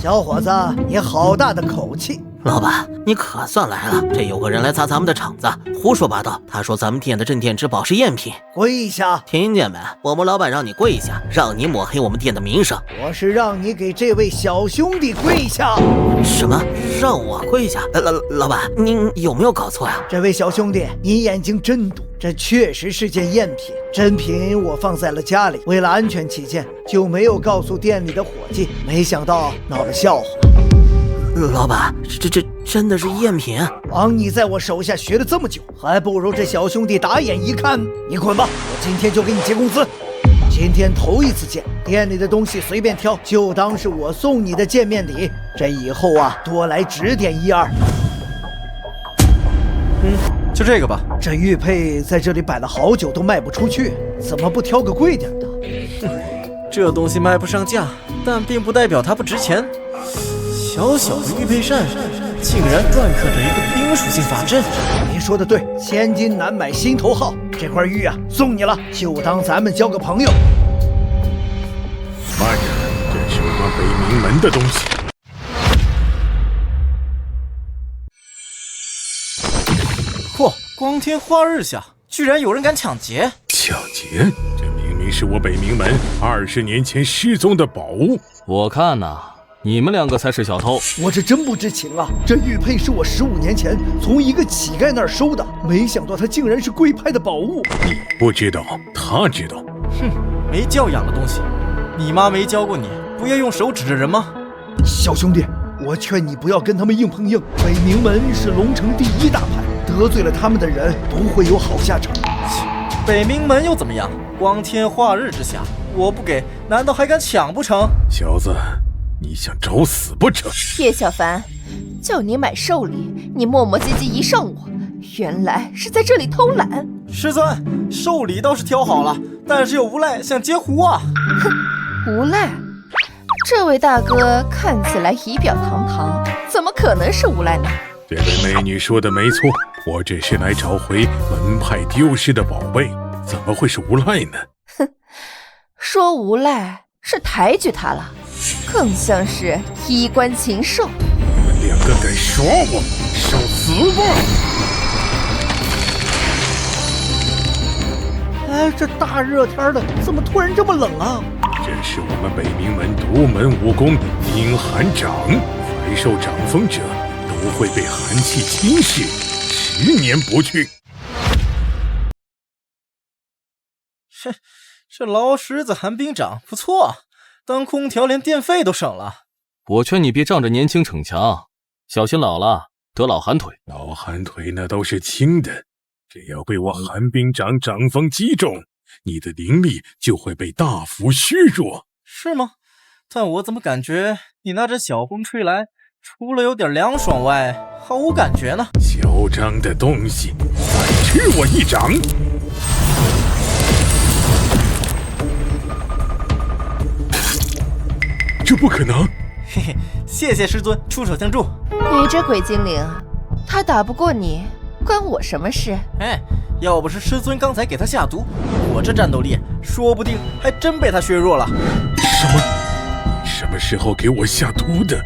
S4: 小伙子，你好大的口气！
S13: 老板，你可算来了！这有个人来砸咱们的场子，胡说八道。他说咱们店的镇店之宝是赝品。
S4: 跪下！
S13: 听见没？我们老板让你跪下，让你抹黑我们店的名声。
S4: 我是让你给这位小兄弟跪下。
S13: 什么？让我跪下？老板，您有没有搞错呀？
S4: 这位小兄弟，你眼睛真毒，这确实是件赝品，真品我放在了家里，为了安全起见，就没有告诉店里的伙计，没想到闹了笑话。
S13: 老板，这真的是赝品？
S4: 枉你在我手下学了这么久，还不如这小兄弟打眼一看。你滚吧，我今天就给你结工资。今天头一次见，店里的东西随便挑，就当是我送你的见面礼。这以后啊，多来指点一二。
S1: 就这个吧。
S4: 这玉佩在这里摆了好久都卖不出去，怎么不挑个贵点的？
S1: 这东西卖不上价，但并不代表它不值钱。小小的玉佩扇竟然篆刻着一个冰属性法阵。
S4: 你说的对，千金难买心头好。这块玉啊，送你了，就当咱们交个朋友。
S7: 慢着，这是我们北冥门的东西。
S1: 嚯！光天化日下，居然有人敢抢劫！
S7: 抢劫？这明明是我北冥门20年前失踪的宝物。
S12: 我看呐，你们两个才是小偷。
S4: 我这真不知情啊！这玉佩是我15年前从一个乞丐那儿收的，没想到它竟然是贵派的宝物。
S7: 你不知道，他知道。
S1: 哼，没教养的东西！你妈没教过你不要用手指着人吗？
S4: 小兄弟，我劝你不要跟他们硬碰硬。北冥门是龙城第一大派，得罪了他们的人不会有好下场。
S1: 北冥门又怎么样？光天化日之下，我不给，难道还敢抢不成？
S7: 小子，你想找死不成？
S10: 叶小凡，叫你买寿礼，你磨磨唧唧一上午，原来是在这里偷懒。
S1: 师尊，寿礼倒是挑好了，但是有无赖想截胡啊！
S10: 哼，无赖？这位大哥看起来仪表堂堂，怎么可能是无赖呢？
S7: 这位美女说的没错，我只是来找回门派丢失的宝贝，怎么会是无赖呢？
S10: 哼，说无赖是抬举他了，更像是衣冠禽兽。
S7: 你们两个敢耍我，受死吧！
S4: 哎，这大热天的，怎么突然这么冷啊？
S7: 这是我们北冥门独门武功阴寒掌，凡受掌风者都会被寒气侵蚀，10年不去。
S1: 这老狮子寒冰掌不错，当空调连电费都省了。
S12: 我劝你别仗着年轻逞强，小心老了得老寒腿。
S7: 老寒腿那都是轻的，只要被我寒冰掌掌风击中，你的灵力就会被大幅削弱。
S1: 是吗？但我怎么感觉你那阵小风吹来，除了有点凉爽外，毫无感觉呢？
S7: 嚣张的东西，再吃我一掌！这不可能！
S1: 嘿嘿，谢谢师尊出手相助。
S10: 你这鬼精灵，他打不过你，关我什么事？
S1: 哎，要不是师尊刚才给他下毒，我这战斗力说不定还真被他削弱了。
S7: 什么？你什么时候给我下毒的？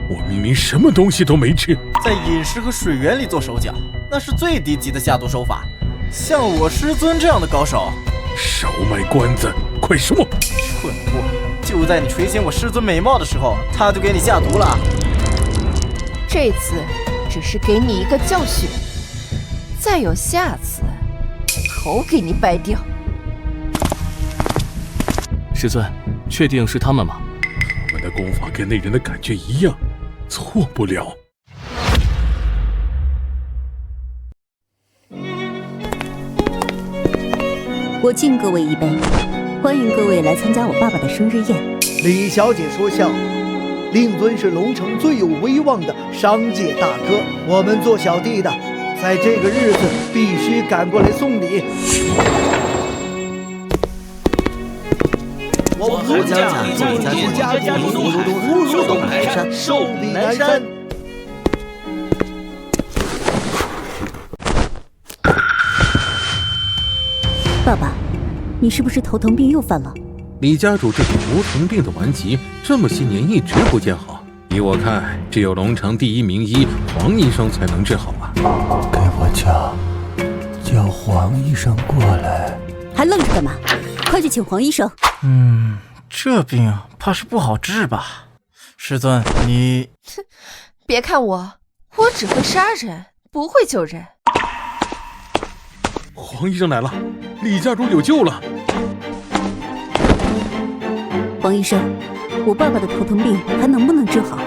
S7: 我明明什么东西都没吃。
S1: 在饮食和水源里做手脚，那是最低级的下毒手法。像我师尊这样的高手，
S7: 少卖关子，快说！
S1: 蠢货！就在你垂涎我师尊美貌的时候，他就给你下毒了。
S10: 这次只是给你一个教训，再有下次，头给你掰掉。
S12: 师尊，确定是他们吗？
S7: 他们的功法跟那人的感觉一样，错不了。
S14: 我敬各位一杯，欢迎各位来参加我爸爸的生日宴。
S4: 李小姐说笑，令尊是龙城最有威望的商界大哥，我们做小弟的，在这个日子必须赶过来送礼。
S13: 我吴家如东南山，
S4: 寿比南山。
S14: 爸爸，你是不是头疼病又犯了？
S7: 李家主这种无疼病的顽疾，这么些年一直不见好。依我看，只有龙城第一名医黄医生才能治好啊！
S15: 给我叫黄医生过来。
S14: 还愣着干嘛？快去请黄医生。
S1: 这病怕是不好治吧？师尊，你……
S10: 别看我只会杀人，不会救人。
S7: 黄医生来了，李家主有救了。
S14: 黄医生，我爸爸的头疼病还能不能治好？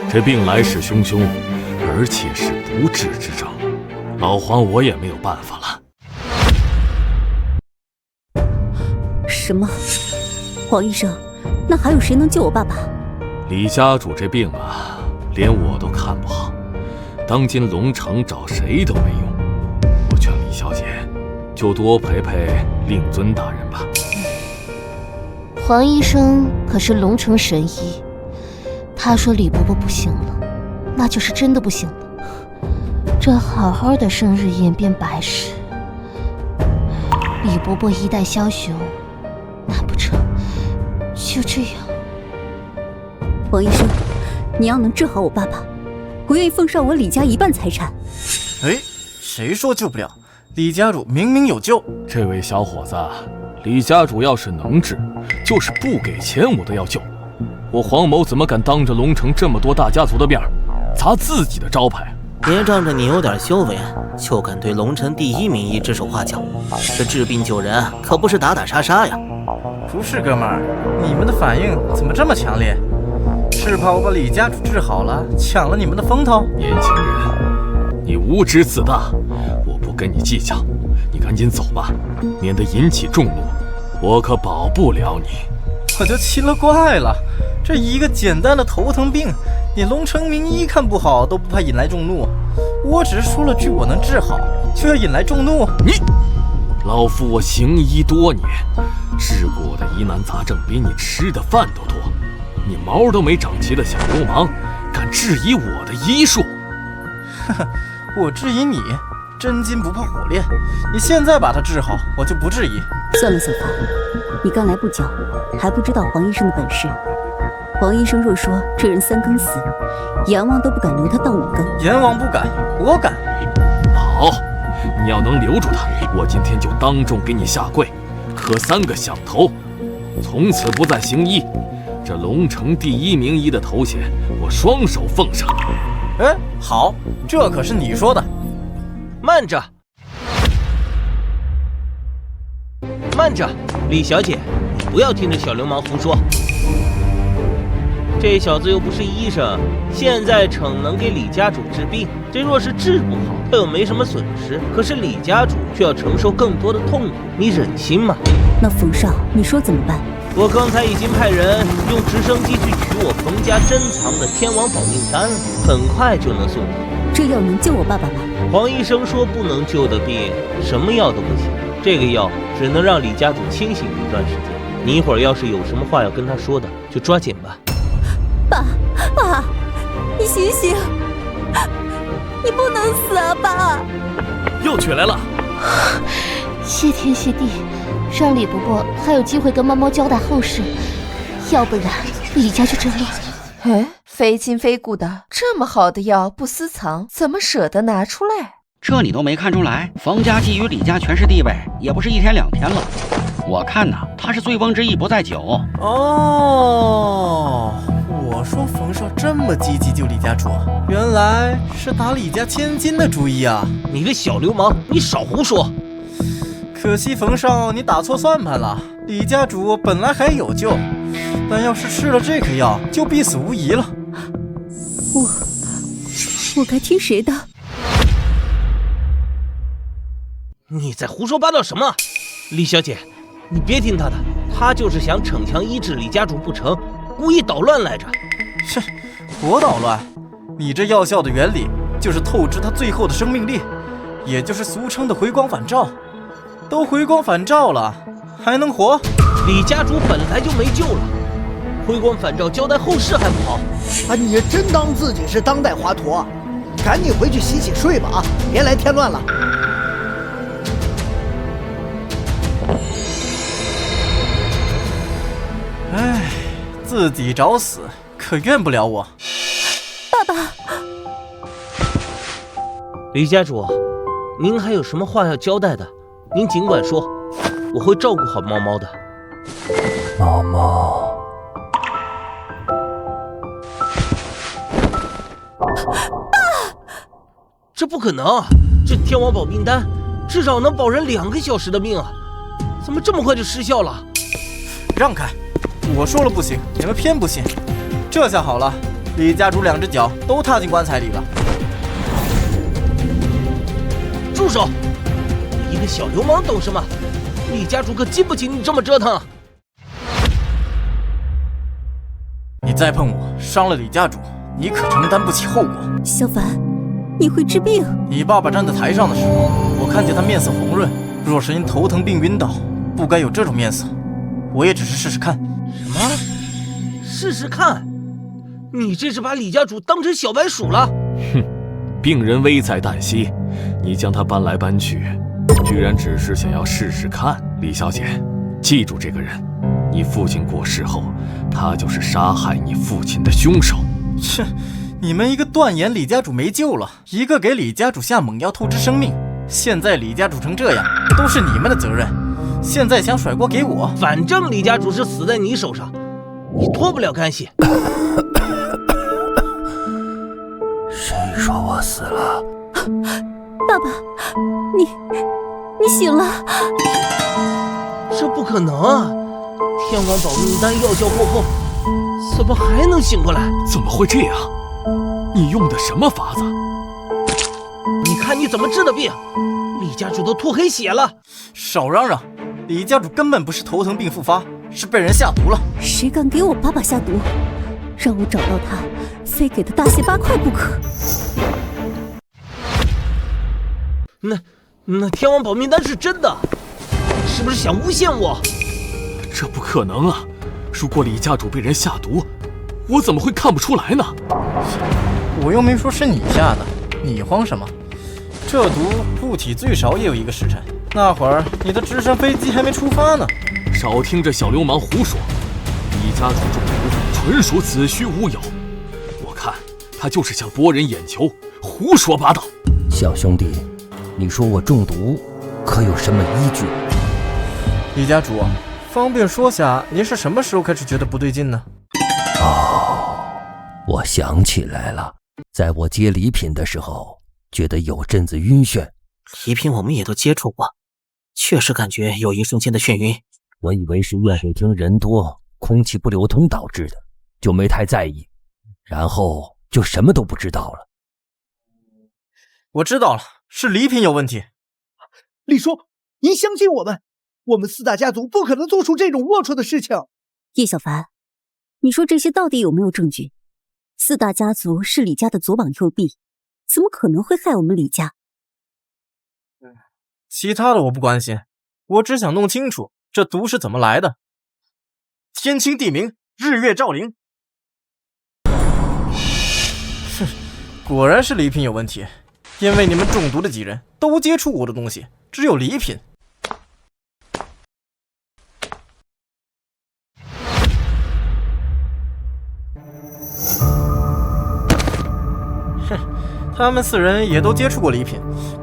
S12: 这病来势汹汹，而且是不治之症，老黄我也没有办法了。
S14: 什么？黄医生，那还有谁能救我爸爸？
S12: 李家主这病啊，连我都看不好，当今龙城找谁都没用。我劝李小姐，就多陪陪令尊大人吧。
S11: 黄医生可是龙城神医，他说李伯伯不行了，那就是真的不行了。这好好的生日宴变白事，李伯伯一代枭雄，难不成就这样？
S14: 黄医生，你要能治好我爸爸，我愿意奉上我李家一半财产。
S1: 哎，谁说救不了？李家主明明有救。
S12: 这位小伙子，李家主要是能治，就是不给钱我都要救。我黄某怎么敢当着龙城这么多大家族的面砸自己的招牌？
S13: 别仗着你有点修为，就敢对龙城第一名医指手画脚。这治病救人可不是打打杀杀呀！
S1: 不是哥们儿，你们的反应怎么这么强烈？是怕我把李家主治好了，抢了你们的风头？
S12: 年轻人，你无知自大，我不跟你计较，你赶紧走吧，免得引起众怒，我可保不了你。
S1: 我就奇了怪了，这一个简单的头疼病，你龙城名医看不好都不怕引来众怒，我只是说了句我能治好，就要引来众怒？
S12: 你，老夫我行医多年，治过我的疑难杂症比你吃的饭都多，你毛都没长齐的小流氓，敢质疑我的医术？
S1: 呵呵，我质疑你，真金不怕火炼，你现在把他治好，我就不质疑。
S14: 算了，小凡，你刚来不久，还不知道黄医生的本事。黄医生若说这人3更死，阎王都不敢留他到5更。
S1: 阎王不敢，我敢。
S12: 好，你要能留住他，我今天就当众给你下跪，磕3个响头，从此不再行医。这龙城第一名医的头衔，我双手奉上。
S1: 哎，好，这可是你说的。
S3: 慢着，慢着，李小姐，你不要听这小流氓胡说。这小子又不是医生，现在逞能给李家主治病，这若是治不好，他又没什么损失，可是李家主却要承受更多的痛苦，你忍心吗？
S14: 那冯少，你说怎么办？
S3: 我刚才已经派人用直升机去取我冯家珍藏的天王保命丹了，很快就能送到。
S14: 这药能救我爸爸吗？
S3: 黄医生说不能救的病，什么药都不行。这个药只能让李家主清醒一段时间。你一会儿要是有什么话要跟他说的，就抓紧吧。
S14: 爸，你醒醒！你不能死啊，爸！
S8: 又取来了。
S11: 谢天谢地，让李伯伯还有机会跟猫猫交代后事，要不然李家就真乱。
S10: 哎，非亲非故的，这么好的药不私藏，怎么舍得拿出来？
S5: 这你都没看出来？冯家觊觎李家权势地位，也不是一天两天了。我看呐，他是醉翁之意不在酒。
S1: 哦，我说冯少这么积极救李家主，原来是打李家千金的主意啊！
S3: 你个小流氓，你少胡说！
S1: 可惜冯少你打错算盘了，李家主本来还有救，但要是吃了这颗药，就必死无疑了。
S14: 我该听谁的？
S3: 你在胡说八道什么？李小姐，你别听他的，他就是想逞强医治李家主不成，故意捣乱来着。
S1: 是，我捣乱？你这药效的原理就是透支他最后的生命力，也就是俗称的回光返照。都回光返照了，还能活？
S3: 李家主本来就没救了，回光返照交代后事还不好？
S4: 啊，你真当自己是当代华佗？赶紧回去洗洗睡吧啊！别来添乱了。
S1: 唉，自己找死，可怨不了我。
S14: 爸爸，
S3: 李家主，您还有什么话要交代的？您尽管说，我会照顾好猫猫的。
S15: 猫猫，
S3: 这不可能！这天王保命丹至少能保人2个小时的命啊，怎么这么快就失效了？
S1: 让开！我说了不行，你们偏不信。这下好了，李家主2只脚都踏进棺材里了。
S3: 住手！你一个小流氓懂什么？李家主可经不起你这么折腾。
S1: 你再碰我，伤了李家主，你可承担不起后果。
S14: 小凡，你会治病？
S1: 你爸爸站在台上的时候，我看见他面色红润，若是因头疼病晕倒，不该有这种面色。我也只是试试看。
S3: 什么？试试看？你这是把李家主当成小白鼠了？
S12: 哼，病人危在旦夕，你将他搬来搬去，居然只是想要试试看。李小姐，记住这个人，你父亲过世后，他就是杀害你父亲的凶手。
S1: 切，你们一个断言李家主没救了，一个给李家主下猛药透支生命，现在李家主成这样，都是你们的责任。现在想甩锅给我，
S3: 反正李家主是死在你手上，你脱不了干系。
S15: 谁说我死了？
S14: 爸爸，你醒了？
S3: 这不可能啊！天王保命丹药效过后，怎么还能醒过来？
S12: 怎么会这样？你用的什么法子？
S3: 你看你怎么治的病？李家主都吐黑血了！
S1: 少嚷嚷！李家主根本不是头疼病复发，是被人下毒了。
S14: 谁敢给我爸爸下毒？让我找到他，非给他大卸8块不可。
S3: 那天王保命丹是真的，是不是想诬陷我？
S12: 这不可能啊！如果李家主被人下毒，我怎么会看不出来呢？
S1: 我又没说是你下的，你慌什么？这毒入体最少也有1个时辰，那会儿你的直升飞机还没出发呢。
S12: 少听这小流氓胡说！李家主中毒纯属子虚乌有，我看他就是想博人眼球，胡说八道。
S15: 小兄弟，你说我中毒，可有什么依据？
S1: 李家主，方便说下您是什么时候开始觉得不对劲呢？
S15: 哦，我想起来了，在我接礼品的时候，觉得有阵子晕眩。
S13: 礼品我们也都接触过，确实感觉有一瞬间的眩晕。
S15: 我以为是宴会厅人多，空气不流通导致的，就没太在意，然后就什么都不知道了。
S1: 我知道了，是礼品有问题。
S4: 李叔，您相信我们，我们4大家族不可能做出这种龌龊的事情。
S14: 叶小凡，你说这些到底有没有证据？4大家族是李家的左膀右臂，怎么可能会害我们李家？
S1: 其他的我不关心，我只想弄清楚这毒是怎么来的。天清地明，日月照灵。哼，果然是礼品有问题，因为你们中毒的几人都接触过的东西只有礼品。哼，他们4人也都接触过礼品，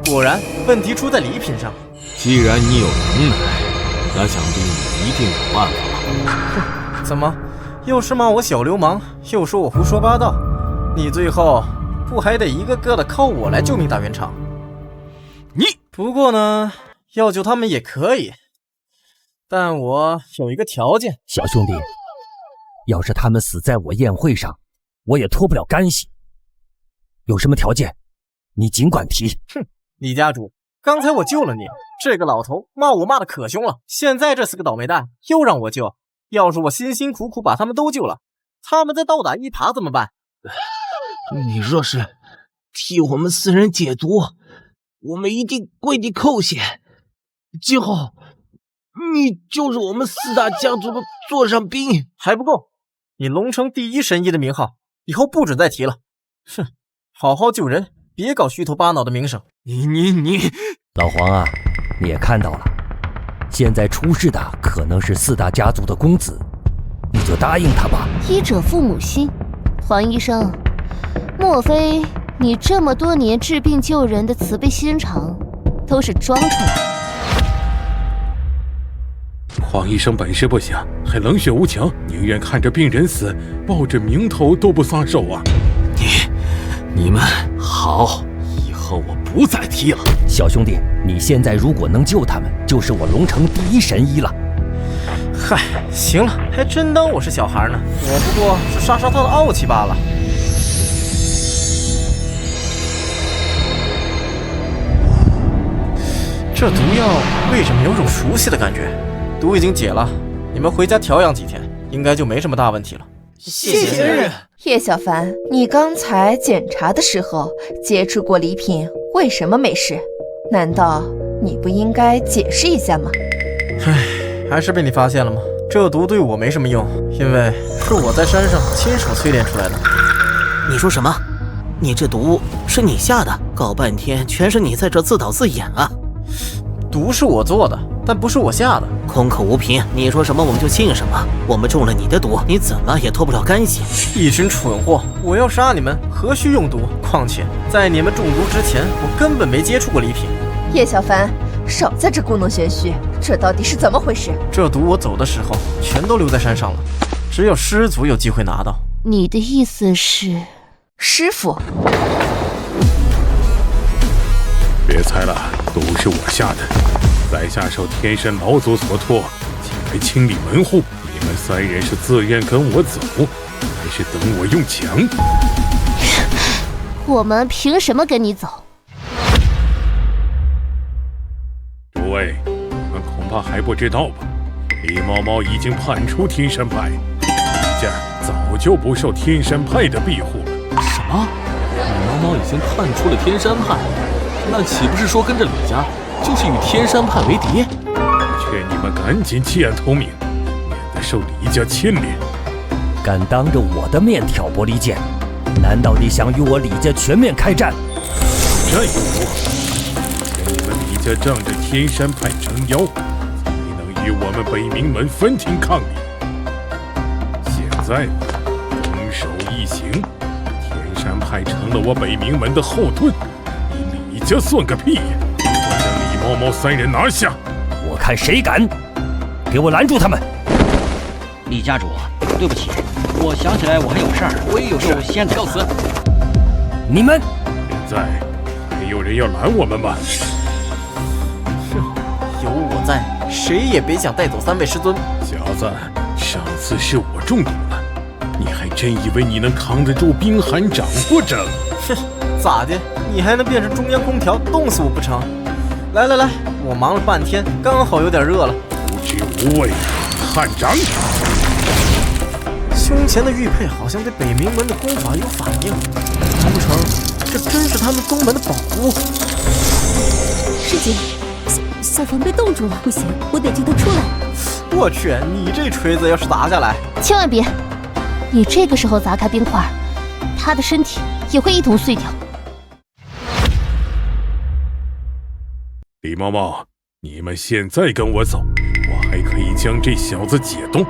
S1: 果然问题出在礼品上。
S12: 既然你有能耐，那想必你一定有办法。
S1: 哼，怎么又是骂我小流氓，又说我胡说八道？你最后不还得一个个的靠我来救命大圆场？不过呢，要救他们也可以，但我有一个条件。
S15: 小兄弟，要是他们死在我宴会上，我也脱不了干系。有什么条件，你尽管提。
S1: 哼，李家主，刚才我救了你，这个老头骂我骂的可凶了，现在这4个倒霉蛋又让我救，要是我辛辛苦苦把他们都救了，他们再倒打一耙怎么办？
S3: 你若是替我们4人解毒，我们一定跪地叩谢。今后你就是我们4大家族的座上宾。
S1: 还不够，你龙城第一神医的名号以后不准再提了。哼，好好救人，别搞虚头巴脑的名声。
S3: 你
S15: 老黄啊，你也看到了，现在出事的可能是4大家族的公子，你就答应他吧。
S11: 医者父母心，黄医生，莫非你这么多年治病救人的慈悲心肠都是装出来的？
S7: 黄医生本事不行，还冷血无情，宁愿看着病人死，抱着名头都不撒手啊！
S12: 你们好，以后我不再提了。
S15: 小兄弟，你现在如果能救他们，就是我龙城第一神医了。
S1: 嗨，行了，还真当我是小孩呢，我不过是杀杀他的傲气罢了。这毒药为什么有种熟悉的感觉？毒已经解了，你们回家调养几天，应该就没什么大问题了。
S10: 谢谢叶小凡，你刚才检查的时候接触过礼品，为什么没事？难道你不应该解释一下吗？
S1: 唉，还是被你发现了吗？这毒对我没什么用，因为是我在山上亲手淬炼出来的。
S13: 你说什么？你这毒是你下的？搞半天全是你在这自导自演啊！
S1: 毒是我做的，但不是我下的。
S13: 空口无凭，你说什么我们就信什么。我们中了你的毒，你怎么也脱不了干系。
S1: 一群蠢货！我要杀你们，何须用毒？况且在你们中毒之前，我根本没接触过礼品。
S10: 叶小凡，少在这故弄玄虚，这到底是怎么回事？
S1: 这毒我走的时候全都留在山上了，只有师祖有机会拿到。
S11: 你的意思是，
S10: 师傅？
S7: 别猜了，毒是我下的，在下受天山老祖所托，前来清理门户。你们3人是自愿跟我走，还是等我用强？
S11: 我们凭什么跟你走？
S7: 诸位，你们恐怕还不知道吧？李猫猫已经叛出天山派，李家早就不受天山派的庇护了。
S12: 什么？李猫猫已经叛出了天山派？那岂不是说跟着李家就是与天山派为敌？
S7: 我劝你们赶紧弃暗投明，免得受李家牵连。
S15: 敢当着我的面挑拨离间，难道你想与我李家全面开战？
S7: 这又如何？以前你们李家仗着天山派撑腰，才能与我们北冥门分庭抗礼。现在攻守一行，天山派成了我北冥门的后盾。这算个屁呀！我将李猫猫3人拿下，
S15: 我看谁敢！给我拦住他们！
S5: 李家主，对不起，我想起来我还有事儿，
S12: 我也有事，
S5: 先告辞。
S15: 你们
S7: 现在还有人要拦我们吗？
S1: 哼，有我在，谁也别想带走3位师尊。
S7: 小子，上次是我中毒了，你还真以为你能扛得住冰寒掌不成？
S1: 哼，咋的？你还能变成中央空调，冻死我不成？来来来，我忙了半天，刚好有点热了。
S7: 无知无畏，汉掌！
S1: 胸前的玉佩好像对北冥门的功法有反应，难不成这真是他们宗门的宝物？
S14: 师姐，小凡被冻住了，不行，我得救他出来。
S1: 我去，你这锤子要是砸下来，
S11: 千万别！你这个时候砸开冰块，他的身体也会一同碎掉。
S7: 李嬷嬷，你们现在跟我走，我还可以将这小子解冻。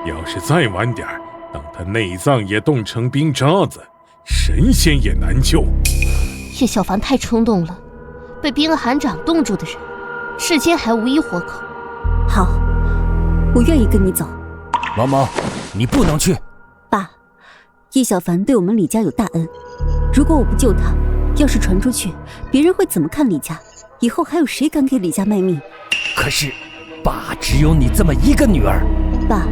S7: 要是再晚点，等他内脏也冻成冰渣子，神仙也难救。
S11: 叶小凡太冲动了，被冰寒掌冻住的人，世间还无一活口。
S14: 好，我愿意跟你走。
S15: 毛毛，你不能去。
S14: 爸，叶小凡对我们李家有大恩，如果我不救他，要是传出去，别人会怎么看李家？以后还有谁敢给李家卖命？
S15: 可是，爸只有你这么一个女儿。
S14: 爸，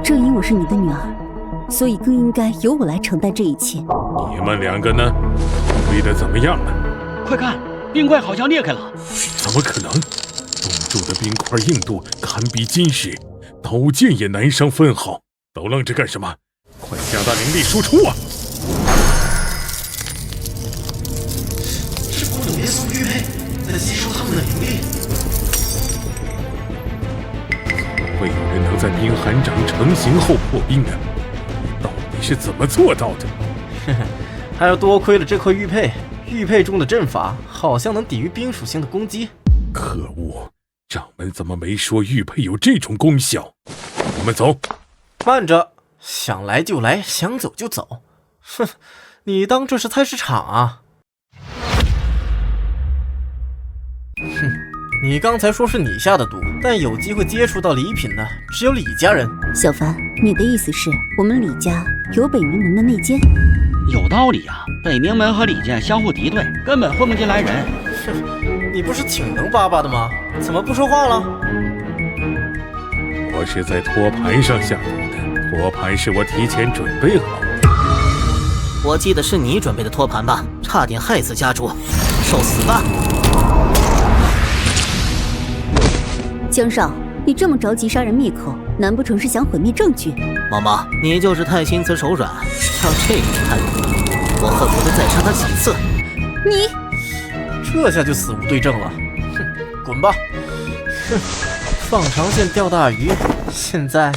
S14: 正因我是你的女儿，所以更应该由我来承担这一切。
S7: 你们两个呢？推得怎么样了？
S5: 快看，冰块好像裂开了。
S7: 怎么可能？冻住的冰块硬度堪比金石，刀剑也难伤分毫。都愣着干什么？快加大灵力输出啊！
S1: 是古董元素玉佩在吸收他们的灵力。
S7: 会有人能在冰寒掌成型后破冰呢？你到底是怎么做到的？
S1: 呵呵，还要多亏了这块玉佩。玉佩中的阵法好像能抵御冰属性的攻击。
S7: 可恶，掌门怎么没说玉佩有这种功效？我们走。
S1: 慢着，想来就来，想走就走。哼，你当这是菜市场啊？哼，你刚才说是你下的毒，但有机会接触到礼品的只有李家人。
S14: 小凡，你的意思是我们李家有北冥门的内奸？
S5: 有道理啊，北冥门和李家相互敌对，根本混不进来人。
S1: 哼，你不是挺能叭叭的吗？怎么不说话了？
S7: 我是在托盘上下毒的，托盘是我提前准备好的。
S13: 我记得是你准备的托盘吧？差点害死家主，受死吧！
S14: 江少，你这么着急杀人灭口，难不成是想毁灭证据？
S13: 毛毛，你就是太心慈手软，让这个人看你，我恨不得再杀他几次。
S14: 你
S1: 这下就死无对证了。哼，滚吧！哼，放长线钓大鱼，现在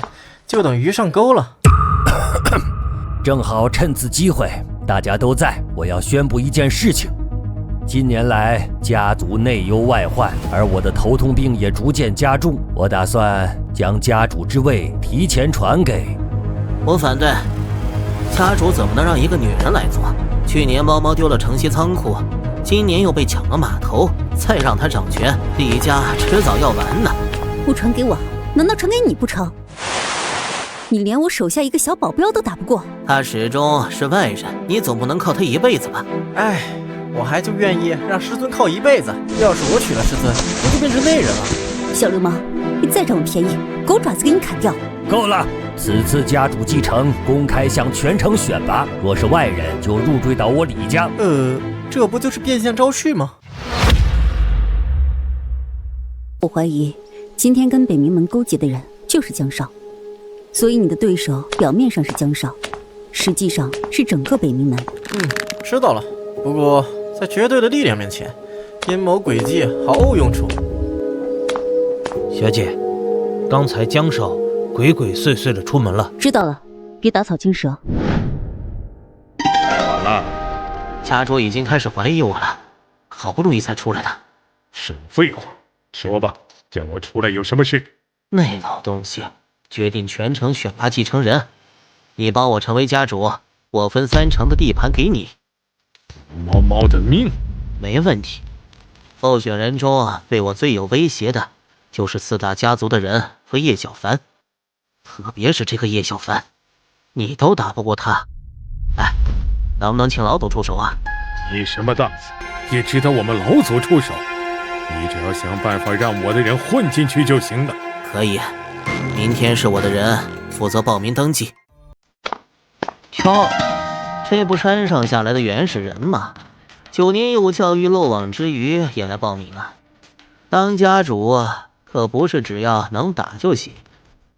S1: 就等鱼上钩了。
S15: 正好趁此机会，大家都在，我要宣布一件事情。近年来，家族内忧外患，而我的头痛病也逐渐加重。我打算将家主之位提前传给……
S13: 我反对，家主怎么能让一个女人来做？去年猫猫丢了城西仓库，今年又被抢了码头，再让他掌权，李家迟早要完呢。
S14: 不传给我，难道传给你不成？你连我手下一个小保镖都打不过。
S13: 他始终是外人，你总不能靠他一辈子吧？
S1: 哎，我还就愿意让师尊靠一辈子。要是我娶了师尊，不就变成内人了？
S14: 小流氓，你再占我便宜，狗爪子给你砍掉！
S15: 够了！此次家主继承公开向全城选拔，若是外人就入赘到我李家。
S1: 这不就是变相招婿吗？
S14: 我怀疑今天跟北冥门勾结的人就是江少，所以你的对手表面上是江少，实际上是整个北冥门。
S1: 知道了。不过在绝对的力量面前，阴谋诡计毫无用处。
S3: 小姐，刚才江少鬼鬼祟祟的出门了。
S14: 知道了，别打草惊蛇。
S7: 太晚了，
S13: 家主已经开始怀疑我了，好不容易才出来的。
S7: 省废话，说吧，叫我出来有什么事？
S13: 那老东西决定全城选拔继承人，你帮我成为家主，我分3成的地盘给你。
S7: 猫猫的命
S13: 没问题。候选人中对我最有威胁的就是4大家族的人和叶小凡，特别是这个叶小凡，你都打不过他。哎，能不能请老祖出手啊？
S7: 你什么档次，也知道我们老祖出手？你只要想办法让我的人混进去就行了。
S13: 可以，明天是我的人负责报名登记。瞧，这不山上下来的原始人吗？9年义务教育漏网之鱼也来报名了。当家主可不是只要能打就行，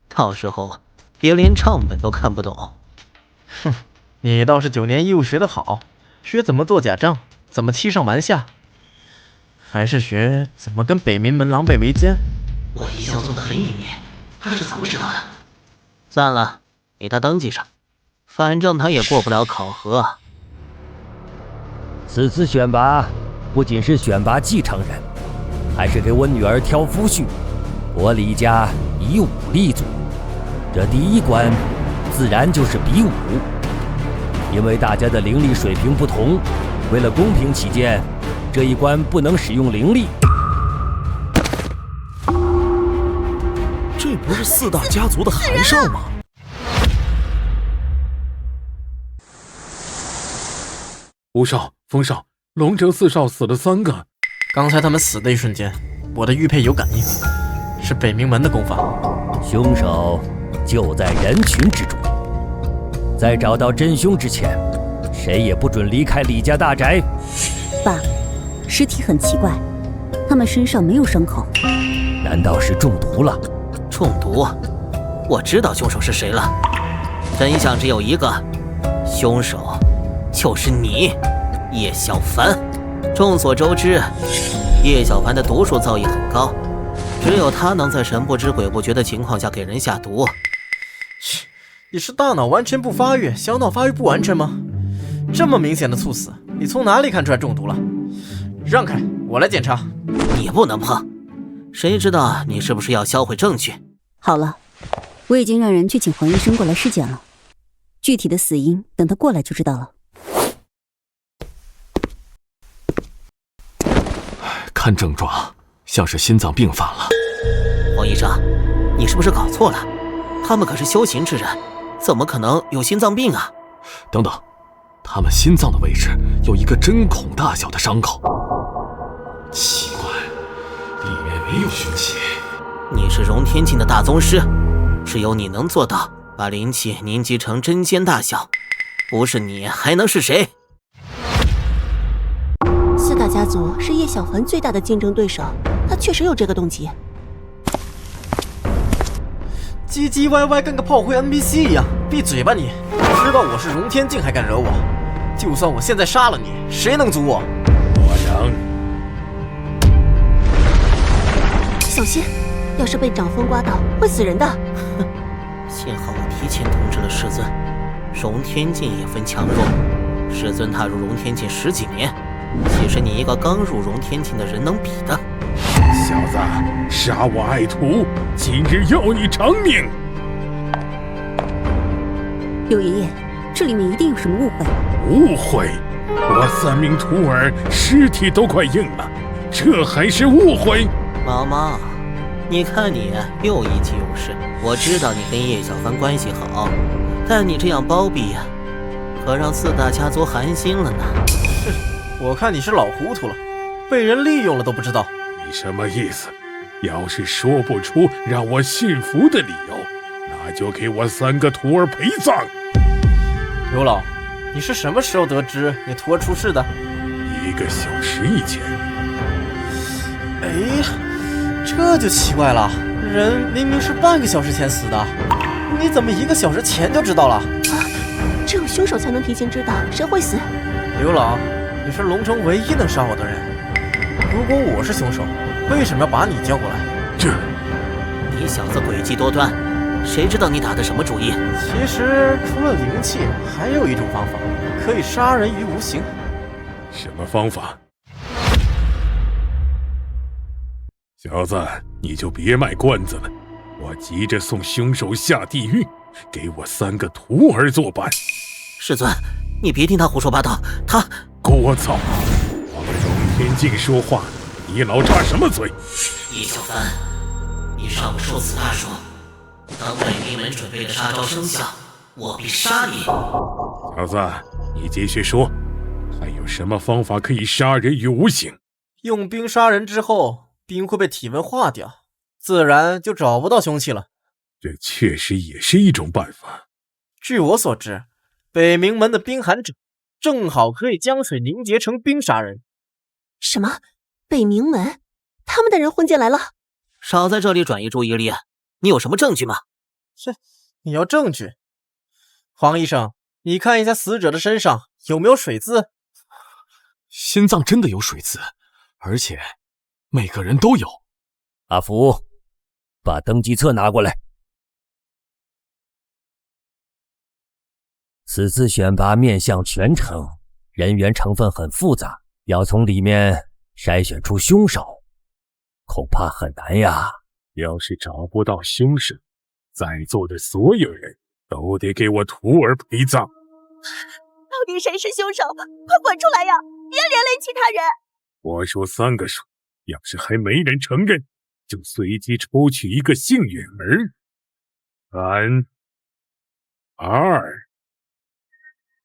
S13: 到时候别连唱本都看不懂。
S1: 哼，你倒是9年义务学得好，学怎么做假账，怎么欺上瞒下，还是学怎么跟北冥门狼狈为奸。
S13: 我一向做得很隐秘，他是怎么知道的？算了，给他登记上，反正他也过不了考核。
S15: 此次选拔不仅是选拔继承人，还是给我女儿挑夫婿。我李家以武立足，这第一关自然就是比武。因为大家的灵力水平不同，为了公平起见，这一关不能使用灵力。
S8: 这不是4大家族的韩少吗？
S7: 吴少、冯少、龙城4少死了3个。
S1: 刚才他们死的一瞬间，我的玉佩有感应，是北冥门的功法。
S15: 凶手就在人群之中，在找到真凶之前，谁也不准离开李家大宅。
S14: 爸，尸体很奇怪，他们身上没有伤口，
S15: 难道是中毒了？
S13: 中毒？我知道凶手是谁了，真相只有一个，凶手就是你，叶小凡。众所周知，叶小凡的毒术造诣很高，只有他能在神不知鬼不觉的情况下给人下毒。
S1: 你是大脑完全不发育，小脑发育不完全吗？这么明显的猝死，你从哪里看出来中毒了？让开，我来检查。
S13: 你不能碰，谁知道你是不是要销毁证据？
S14: 好了，我已经让人去请黄医生过来尸检了，具体的死因等他过来就知道了。
S12: 看症状像是心脏病犯了。
S13: 黄医生，你是不是搞错了？他们可是修行之人，怎么可能有心脏病啊？
S12: 等等，他们心脏的位置有一个针孔大小的伤口，奇怪，里面没有凶器。
S13: 你是荣天境的大宗师，只有你能做到把灵气凝集成针尖大小，不是你还能是谁
S16: ？4大家族是叶小凡最大的竞争对手，他确实有这个动机。
S1: 唧唧歪歪跟个炮灰 NPC 一样，闭嘴吧你！知道我是荣天境还敢惹我？就算我现在杀了你，谁能阻我？
S7: 我能。
S16: 小心，要是被掌风刮到，会死人的。
S13: 幸好我提前通知了师尊，荣天境也分强弱。师尊踏入荣天境10几年，岂是你一个刚入荣天境的人能比的？
S7: 小子，杀我爱徒，今日要你偿命！
S14: 柳爷爷，这里面一定有什么误会。
S7: 误会？我3名徒儿尸体都快硬了，这还是误会？
S13: 毛毛，你看你又意气用事。我知道你跟叶小凡关系好，但你这样包庇可让4大家族寒心了呢。
S1: 我看你是老糊涂了，被人利用了都不知道。
S7: 你什么意思？要是说不出让我信服的理由，那就给我3个徒儿陪葬。
S1: 刘老，你是什么时候得知你徒儿出事的
S7: ？1个小时以前。
S1: 哎，这就奇怪了，人明明是半个小时前死的，你怎么1个小时前就知道了？
S16: 只有凶手才能提前知道谁会死。
S1: 刘老，你是龙城唯一能杀我的人，如果我是凶手，为什么要把你叫过来？
S13: 你小子诡计多端，谁知道你打的什么主意？
S1: 其实除了灵气，还有一种方法，可以杀人于无形。
S7: 什么方法？小子，你就别卖关子了，我急着送凶手下地狱，给我3个徒儿作伴。
S13: 师尊，你别听他胡说八道，他
S7: 聒噪！往荣天境说话，你老插什么嘴？
S13: 叶小凡，你尚不受此大辱，当北冥门准备的杀招生效，我必杀你。
S7: 小子，你继续说，还有什么方法可以杀人于无形？
S1: 用冰杀人之后，冰会被体温化掉，自然就找不到凶器了。
S7: 这确实也是一种办法。
S1: 据我所知，北冥门的冰寒者正好可以将水凝结成冰杀人。
S16: 什么？北冥门？他们的人混进来了？
S13: 少在这里转移注意力，你有什么证据吗？
S1: 你要证据？黄医生，你看一下死者的身上有没有水渍？
S12: 心脏真的有水渍，而且每个人都有。
S15: 阿福，把登记册拿过来。此次选拔面向全城，人员成分很复杂，要从里面筛选出凶手。恐怕很难呀。
S7: 要是找不到凶手，在座的所有人都得给我徒儿陪葬。
S16: 到底谁是凶手？快滚出来呀！别连累其他人。
S7: 我说3个数，要是还没人承认，就随机抽取一个幸运儿。3、2、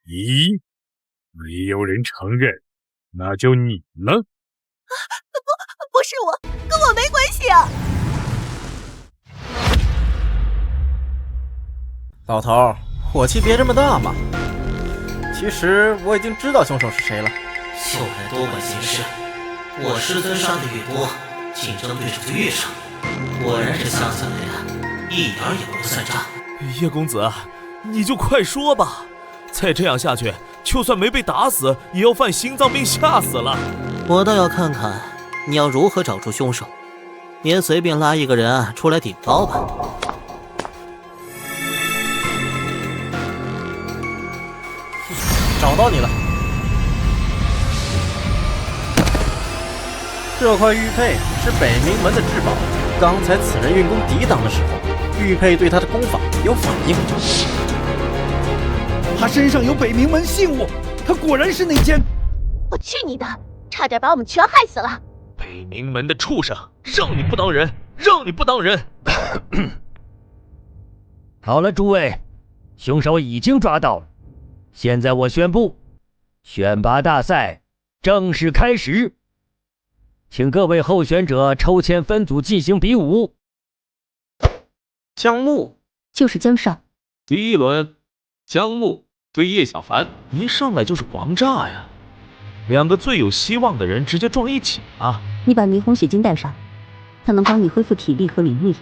S7: 1，没有人承认，那就你了。
S16: 不是我，跟我没关系啊！
S1: 老头，火气别这么大嘛。其实我已经知道凶手是谁了。
S13: 就该多管闲事。我师尊杀的越多，竞争对手就越少。果然是乡下来的，一点也不算账。
S8: 叶公子，你就快说吧！再这样下去，就算没被打死，也要犯心脏病吓死了。
S13: 我倒要看看你要如何找出凶手，别随便拉一个人出来顶包吧。
S1: 找到你了。这块玉佩是北冥门的至宝，刚才此人运功抵挡的时候，玉佩对他的功法有反应。
S4: 他身上有北冥门信物，他果然是内奸。
S16: 我去你的！差点把我们全害死了。
S8: 北冥门的畜生，让你不当人，让你不当人！
S15: 好了，诸位，凶手已经抓到了。现在我宣布，选拔大赛正式开始，请各位候选者抽签分组进行比武。
S17: 江木
S14: 就是江少。
S12: 第一轮，江木对叶小凡，
S8: 一上来就是王炸呀！2个最有希望的人直接撞一起啊！
S14: 你把霓虹血晶带上，它能帮你恢复体力和灵力。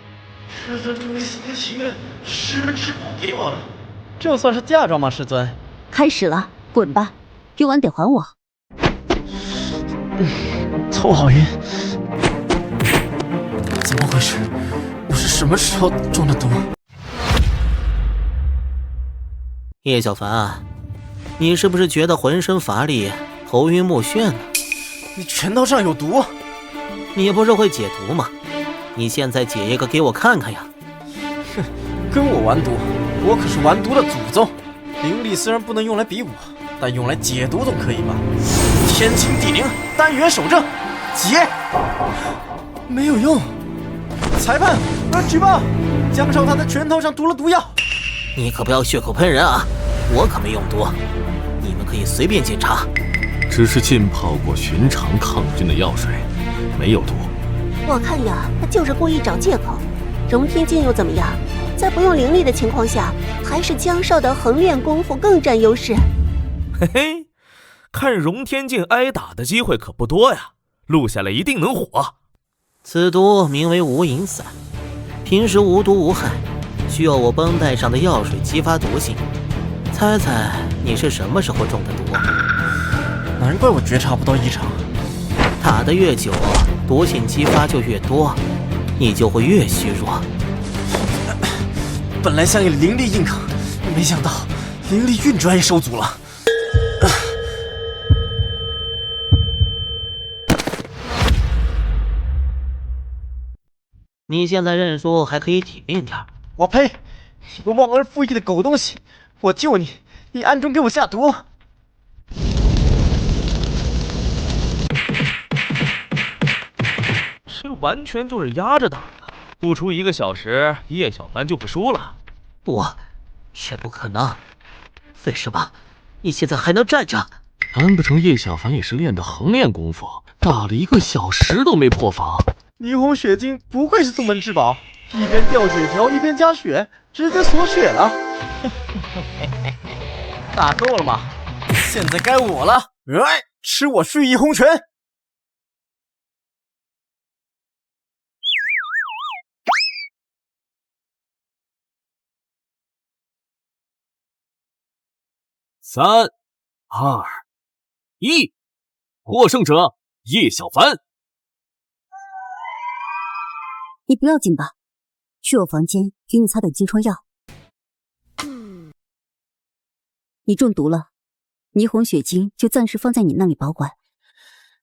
S1: 师尊终于死不情愿，师门之宝给我了，这算是嫁妆吗？师尊，
S14: 开始了，滚吧，鱼丸得还我。
S1: 头好晕，怎么回事？我是什么时候中的毒？
S13: 叶小凡啊，你是不是觉得浑身乏力、头晕目眩呢？
S1: 你拳头上有毒？
S13: 你不是会解毒吗？你现在解一个给我看看呀！
S1: 哼，跟我玩毒，我可是玩毒的祖宗。灵力虽然不能用来比武，但用来解毒总可以吧？天清地灵，单元守正，解！没有用。裁判，我要举报江少他的拳头上涂了毒药。
S13: 你可不要血口喷人啊！我可没用毒，你们可以随便检查。
S12: 只是浸泡过寻常抗菌的药水，没有毒。
S16: 我看呀，他就是故意找借口。荣天剑又怎么样？在不用灵力的情况下，还是江少的横练功夫更占优势。
S8: 嘿嘿，看荣天剑挨打的机会可不多呀，录下来一定能火。
S13: 此毒名为无影散，平时无毒无害，需要我绷带上的药水激发毒性。猜猜你是什么时候中的毒？
S1: 难怪我觉察不到异常。
S13: 打得越久，毒性激发就越多，你就会越虚弱。
S1: 本来想以灵力硬抗，没想到灵力运转也受阻了。
S13: 你现在认输还可以体面点。
S1: 我呸！你个忘恩负义的狗东西！我救你，你暗中给我下毒！
S8: 这完全就是压着打的，不出1个小时，叶小凡就会输了。
S13: 不，这不可能！为什么你现在还能站着？
S12: 难不成叶小凡也是练的横练功夫，打了1个小时都没破防？
S1: 霓虹血晶不愧是宗门至宝，一边掉血条一边加血，直接锁血了。打够了吗？现在该我了，吃我蓄意红拳！3、
S12: 2、1，获胜者叶小凡。
S14: 你不要紧吧？去我房间给你擦点金疮药。你中毒了，霓虹血晶就暂时放在你那里保管。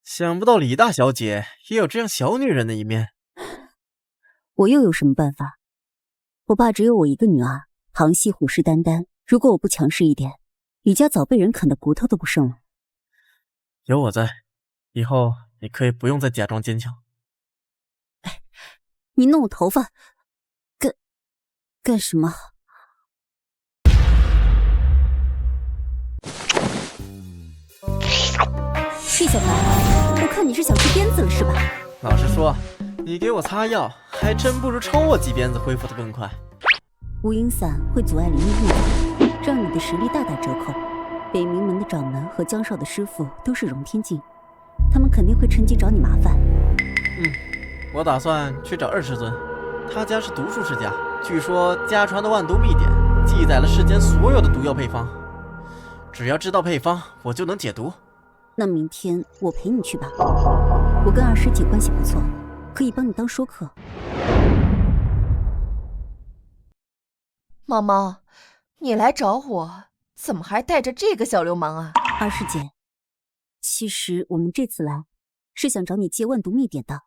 S1: 想不到李大小姐也有这样小女人的一面。
S14: 我又有什么办法？我爸只有我一个女儿，旁系虎视眈眈。如果我不强势一点，李家早被人啃得骨头都不剩了。
S1: 有我在，以后你可以不用再假装坚强。
S14: 你弄我头发，干什么？谢小凡，我看你是想吃鞭子了是吧？
S1: 老实说，你给我擦药，还真不如抽我几鞭子恢复得更快。
S14: 无影伞会阻碍灵力运转，让你的实力大打折扣。北冥门的掌门和江少的师傅都是荣天境，他们肯定会趁机找你麻烦。
S1: 我打算去找20尊，他家是毒术世家，据说家传的万毒秘典记载了世间所有的毒药配方，只要知道配方，我就能解毒。
S14: 那明天我陪你去吧，我跟二师姐关系不错，可以帮你当说客。
S10: 毛毛，你来找我，怎么还带着这个小流氓啊？
S14: 二师姐，其实我们这次来是想找你借万毒秘典的。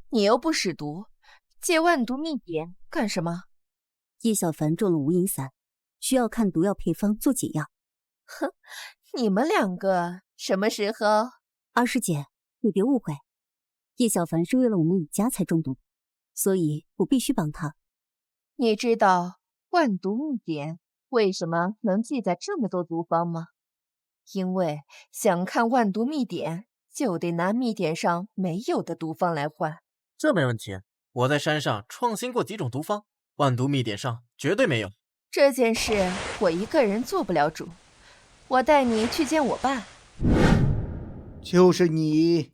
S10: 你又不使毒，借万毒秘典干什么？
S14: 叶小凡中了无影伞，需要看毒药配方做解药。
S10: 哼，你们两个什么时候？
S14: 二师姐，你别误会，叶小凡是为了我们李家才中毒，所以我必须帮他。
S10: 你知道万毒秘典为什么能记载这么多毒方吗？因为想看万毒秘典，就得拿秘典上没有的毒方来换。
S1: 这没问题，我在山上创新过几种毒方，万毒秘典上绝对没有。
S10: 这件事我一个人做不了主，我带你去见我爸。
S4: 就是你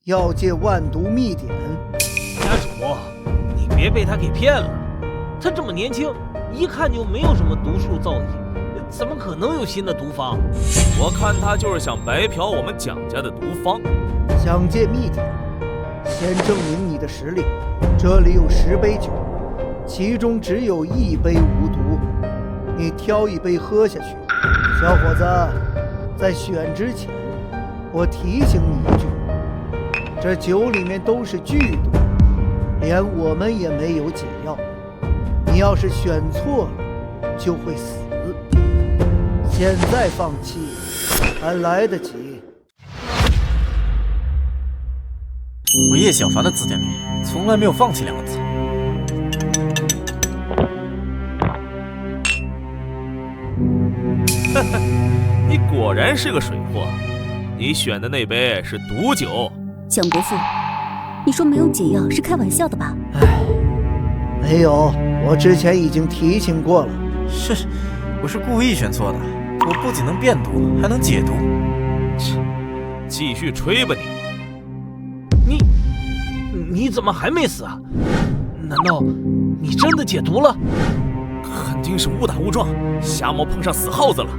S4: 要借万毒秘典？
S3: 家主，你别被他给骗了，他这么年轻，一看就没有什么毒术造诣，怎么可能有新的毒方？
S8: 我看他就是想白嫖我们蒋家的毒方。
S4: 想借秘典，先证明你的实力。这里有10杯酒，其中只有1杯无毒，你挑1杯喝下去。小伙子，在选之前，我提醒你一句，这酒里面都是剧毒，连我们也没有解药。你要是选错了，就会死。现在放弃还来得及。
S1: 我叶小凡的字典里从来没有放弃2个字。
S8: 哈哈，你果然是个水货，你选的那杯是毒酒。
S14: 蒋伯父，你说没有解药是开玩笑的吧？
S4: 没有，我之前已经提醒过了。
S1: 我是故意选错的，我不仅能变毒，还能解毒。
S8: 继续吹吧
S3: 你怎么还没死啊？难道你真的解毒了？
S8: 肯定是误打误撞，瞎猫碰上死耗子了。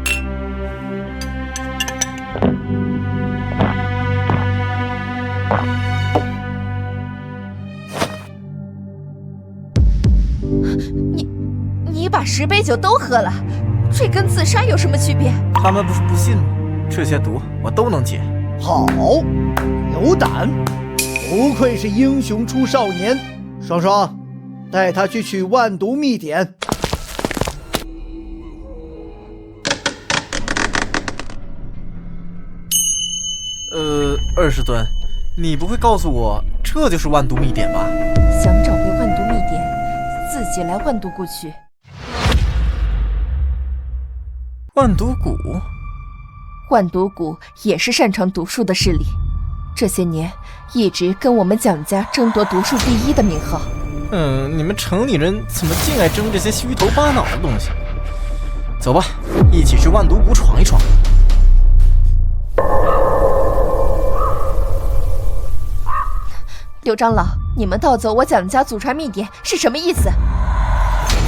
S10: 你把10杯酒都喝了，这跟自杀有什么区别？
S1: 他们不是不信吗？这些毒我都能解。
S4: 好，有胆，不愧是英雄出少年。双双，带他去取万毒秘典。
S1: 20尊，你不会告诉我这就是万毒秘典吧？
S10: 想找回万毒秘典，自己来万毒谷取。
S1: 万毒谷？
S10: 万毒谷也是擅长毒术的势力，这些年一直跟我们蒋家争夺毒术第1的名号。
S1: 你们城里人怎么净爱争这些虚头巴脑的东西？走吧，一起去万毒谷闯一闯。
S10: 刘长老，你们盗走我蒋家祖传秘典是什么意思？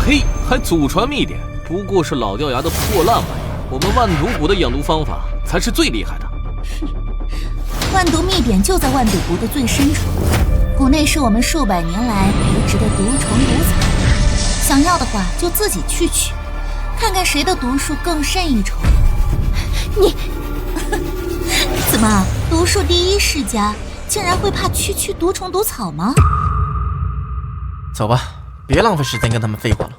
S12: 呸！还祖传秘典，不过是老掉牙的破烂玩意。我们万毒谷的养毒方法才是最厉害的。
S11: 万毒秘典就在万毒谷的最深处，谷内是我们数百年来培植的毒虫毒草。想要的话，就自己去取，看看谁的毒术更胜一筹。
S10: 你
S11: 怎么
S17: 毒术第一世家竟然会怕区区毒虫毒草吗？
S18: 走吧，别浪费时间跟他们废话了。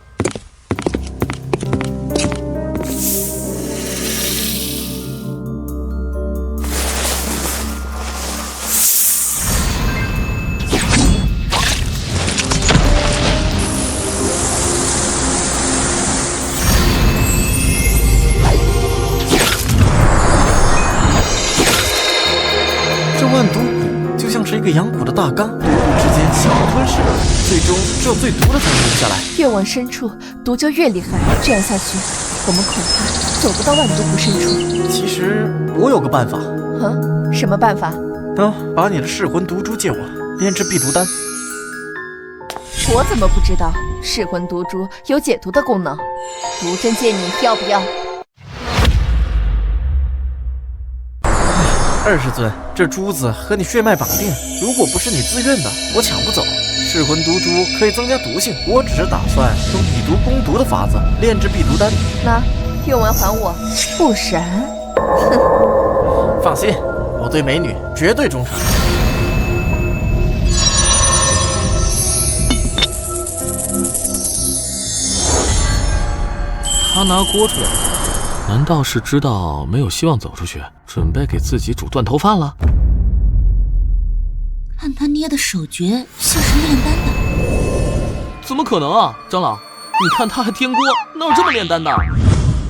S18: 万毒蛊就像是一个养蛊的大缸，毒物之间相互吞噬，最终只有最毒的才能留下来。
S10: 越往深处，毒就越厉害。这样下去，我们恐怕走不到万毒湖深处。
S18: 其实我有个办法。
S10: 什么办法？
S18: 把你的噬魂毒珠借我，炼制避毒丹。
S10: 我怎么不知道噬魂毒珠有解毒的功能？毒针借你，要不要
S18: ？20尊，这珠子和你血脉绑定，如果不是你自愿的，我抢不走。噬魂毒珠可以增加毒性，我只是打算用以毒攻毒的法子炼制避毒丹。
S10: 那用完还我，不然，哼！
S18: 放心，我对美女绝对忠诚。
S12: 他拿锅出来了。难道是知道没有希望走出去，准备给自己煮断头饭了？
S17: 看他捏的手诀，像是炼丹的。
S12: 怎么可能啊，长老！你看他还添锅，哪有这么炼丹的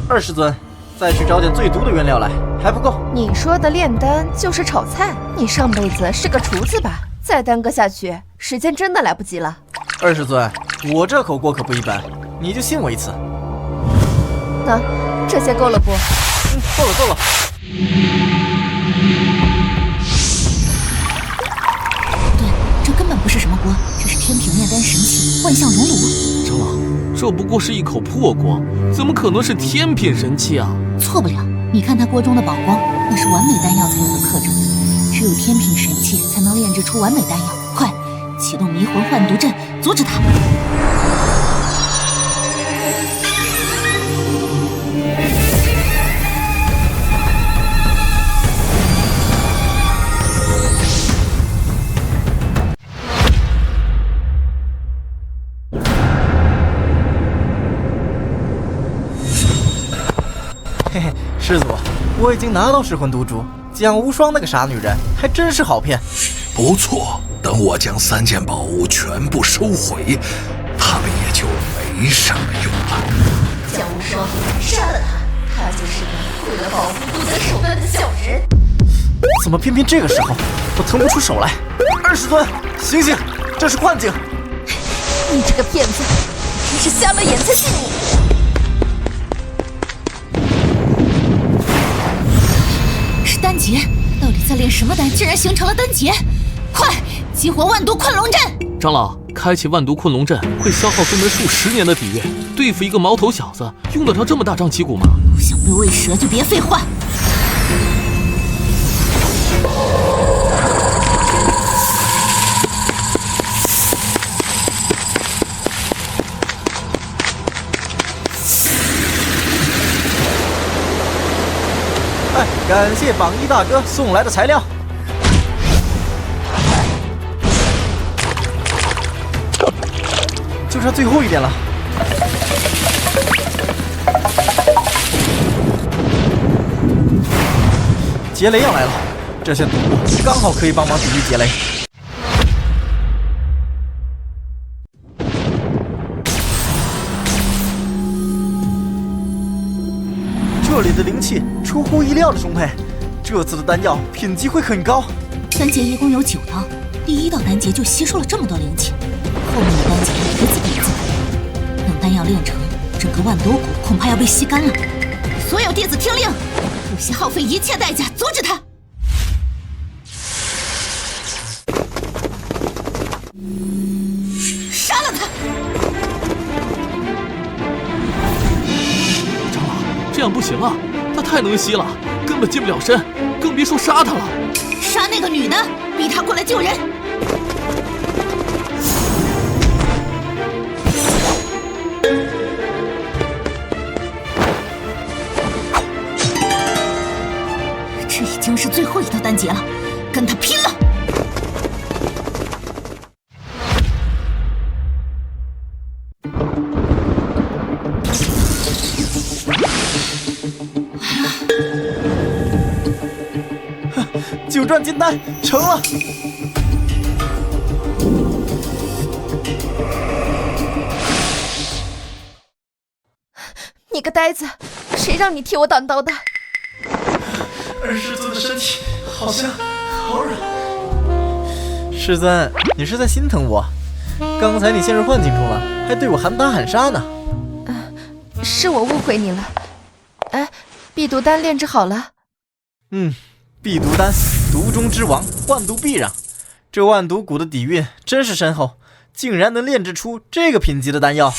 S18: ？20尊，再去找点最毒的原料来，还不够。
S10: 你说的炼丹就是炒菜？你上辈子是个厨子吧？再耽搁下去，时间真的来不及了。
S18: 20尊，我这口锅可不一般，你就信我一次。
S10: 那这些够了不？
S18: 够了够了。
S17: 对，这根本不是什么锅，这是天平炼丹神器万象熔炉。
S12: 长老，这不过是一口破锅，怎么可能是天品神器啊？
S17: 错不了，你看它锅中的宝光，那是完美丹药才有的克制，只有天品神器才能炼制出完美丹药。快，启动迷魂幻毒阵，阻止它！
S18: 嘿嘿，师祖，我已经拿到噬魂毒珠，蒋无双那个傻女人还真是好骗。
S2: 不错，等我将3件宝物全部收回，他们也就没什么用了。
S10: 蒋无双，杀了他！他就是个为了报复不择手段的小人。
S18: 怎么偏偏这个时候我腾不出手来？20尊，醒醒，这是幻境！
S10: 你这个骗子，真是瞎了眼才信你！
S17: 是丹劫，到底在炼什么丹，竟然形成了丹劫？快，激活万毒困龙阵！
S12: 长老，开启万毒困龙阵会消耗宗门数10年的底蕴，对付一个毛头小子，用得着这么大张旗鼓吗？
S17: 不想被喂蛇就别废话。
S18: 感谢榜一大哥送来的材料。就差最后一点了。劫雷要来了，这些毒物刚好可以帮忙抵御劫雷。这里的灵气出乎意料的充沛，这次的丹药品级会很高。
S17: 丹劫一共有9道，第1道丹劫就吸收了这么多灵气，后面的丹劫一次比一次难。等丹药炼成，整个万毒谷恐怕要被吸干了。所有弟子听令，不惜耗费一切代价阻止他。杀了他！
S12: 这样不行啊，他太能吸了，根本近不了身，更别说杀他了。
S17: 杀那个女的，逼她过来救人。这已经是最后一道丹劫了，跟他拼了！9
S18: 转金丹成了！
S10: 你个呆子，谁让你替我挡刀的？
S1: 二师尊的身体好像好软。
S18: 师尊，你是在心疼我？刚才你陷入幻境中了，还对我喊打喊杀呢。
S10: 是我误会你了。哎，避毒丹炼制好了。
S18: 避毒丹，毒中之王，万毒避让。这万毒谷的底蕴真是深厚，竟然能炼制出这个品级的丹药。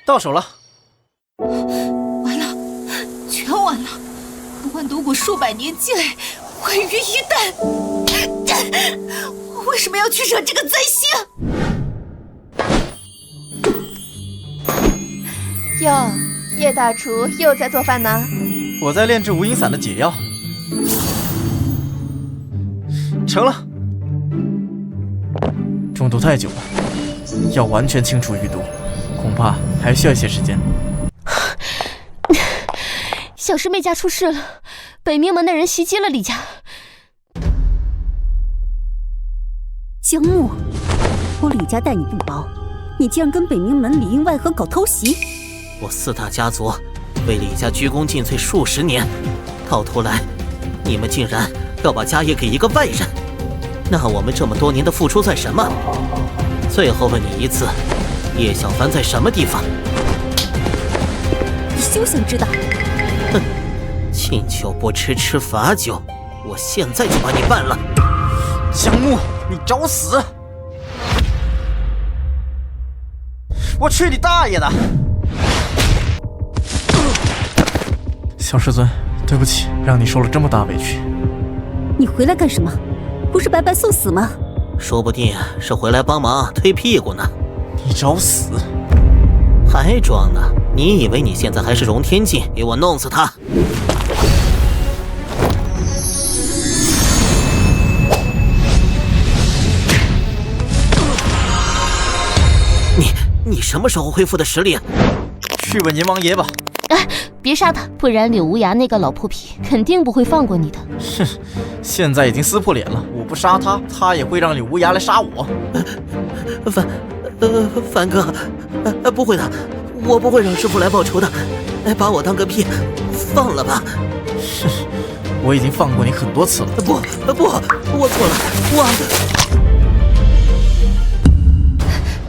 S18: 到手了！
S17: 完了，全完了！万毒谷数百年积累毁于一旦，我为什么要去惹这个灾星？
S10: 哟，叶大厨又在做饭呢。
S18: 我在炼制无影散的解药，成了。中毒太久了，要完全清除余毒，恐怕还需要一些时间。
S11: 小师妹家出事了，北冥门的人袭击了李家。
S14: 江木，我李家待你不薄，你竟然跟北冥门里应外合搞偷袭！
S13: 我4大家族为李家鞠躬尽瘁数十年，到头来你们竟然要把家业给一个外人，那我们这么多年的付出算什么？最后问你一次，叶小凡在什么地方？
S14: 你休想知道！
S13: 哼，敬酒不吃罚酒，我现在就把你办了！
S18: 江木，你找死！我去你大爷的！小师尊，对不起，让你受了这么大委屈。
S14: 你回来干什么？不是白白送死吗？
S13: 说不定是回来帮忙推屁股呢。
S18: 你找死！
S13: 还装呢？你以为你现在还是荣天境？给我弄死他！你什么时候恢复的实力？
S18: 去问阎王爷吧。
S11: 哎，别杀他，不然柳无涯那个老破皮肯定不会放过你的。
S18: 哼，现在已经撕破脸了，我不杀他，他也会让柳无涯来杀我。
S13: 凡哥，不会的，我不会让师傅来报仇的。把我当个屁，放了吧。
S18: 哼，我已经放过你很多次了。
S13: 不，我错了，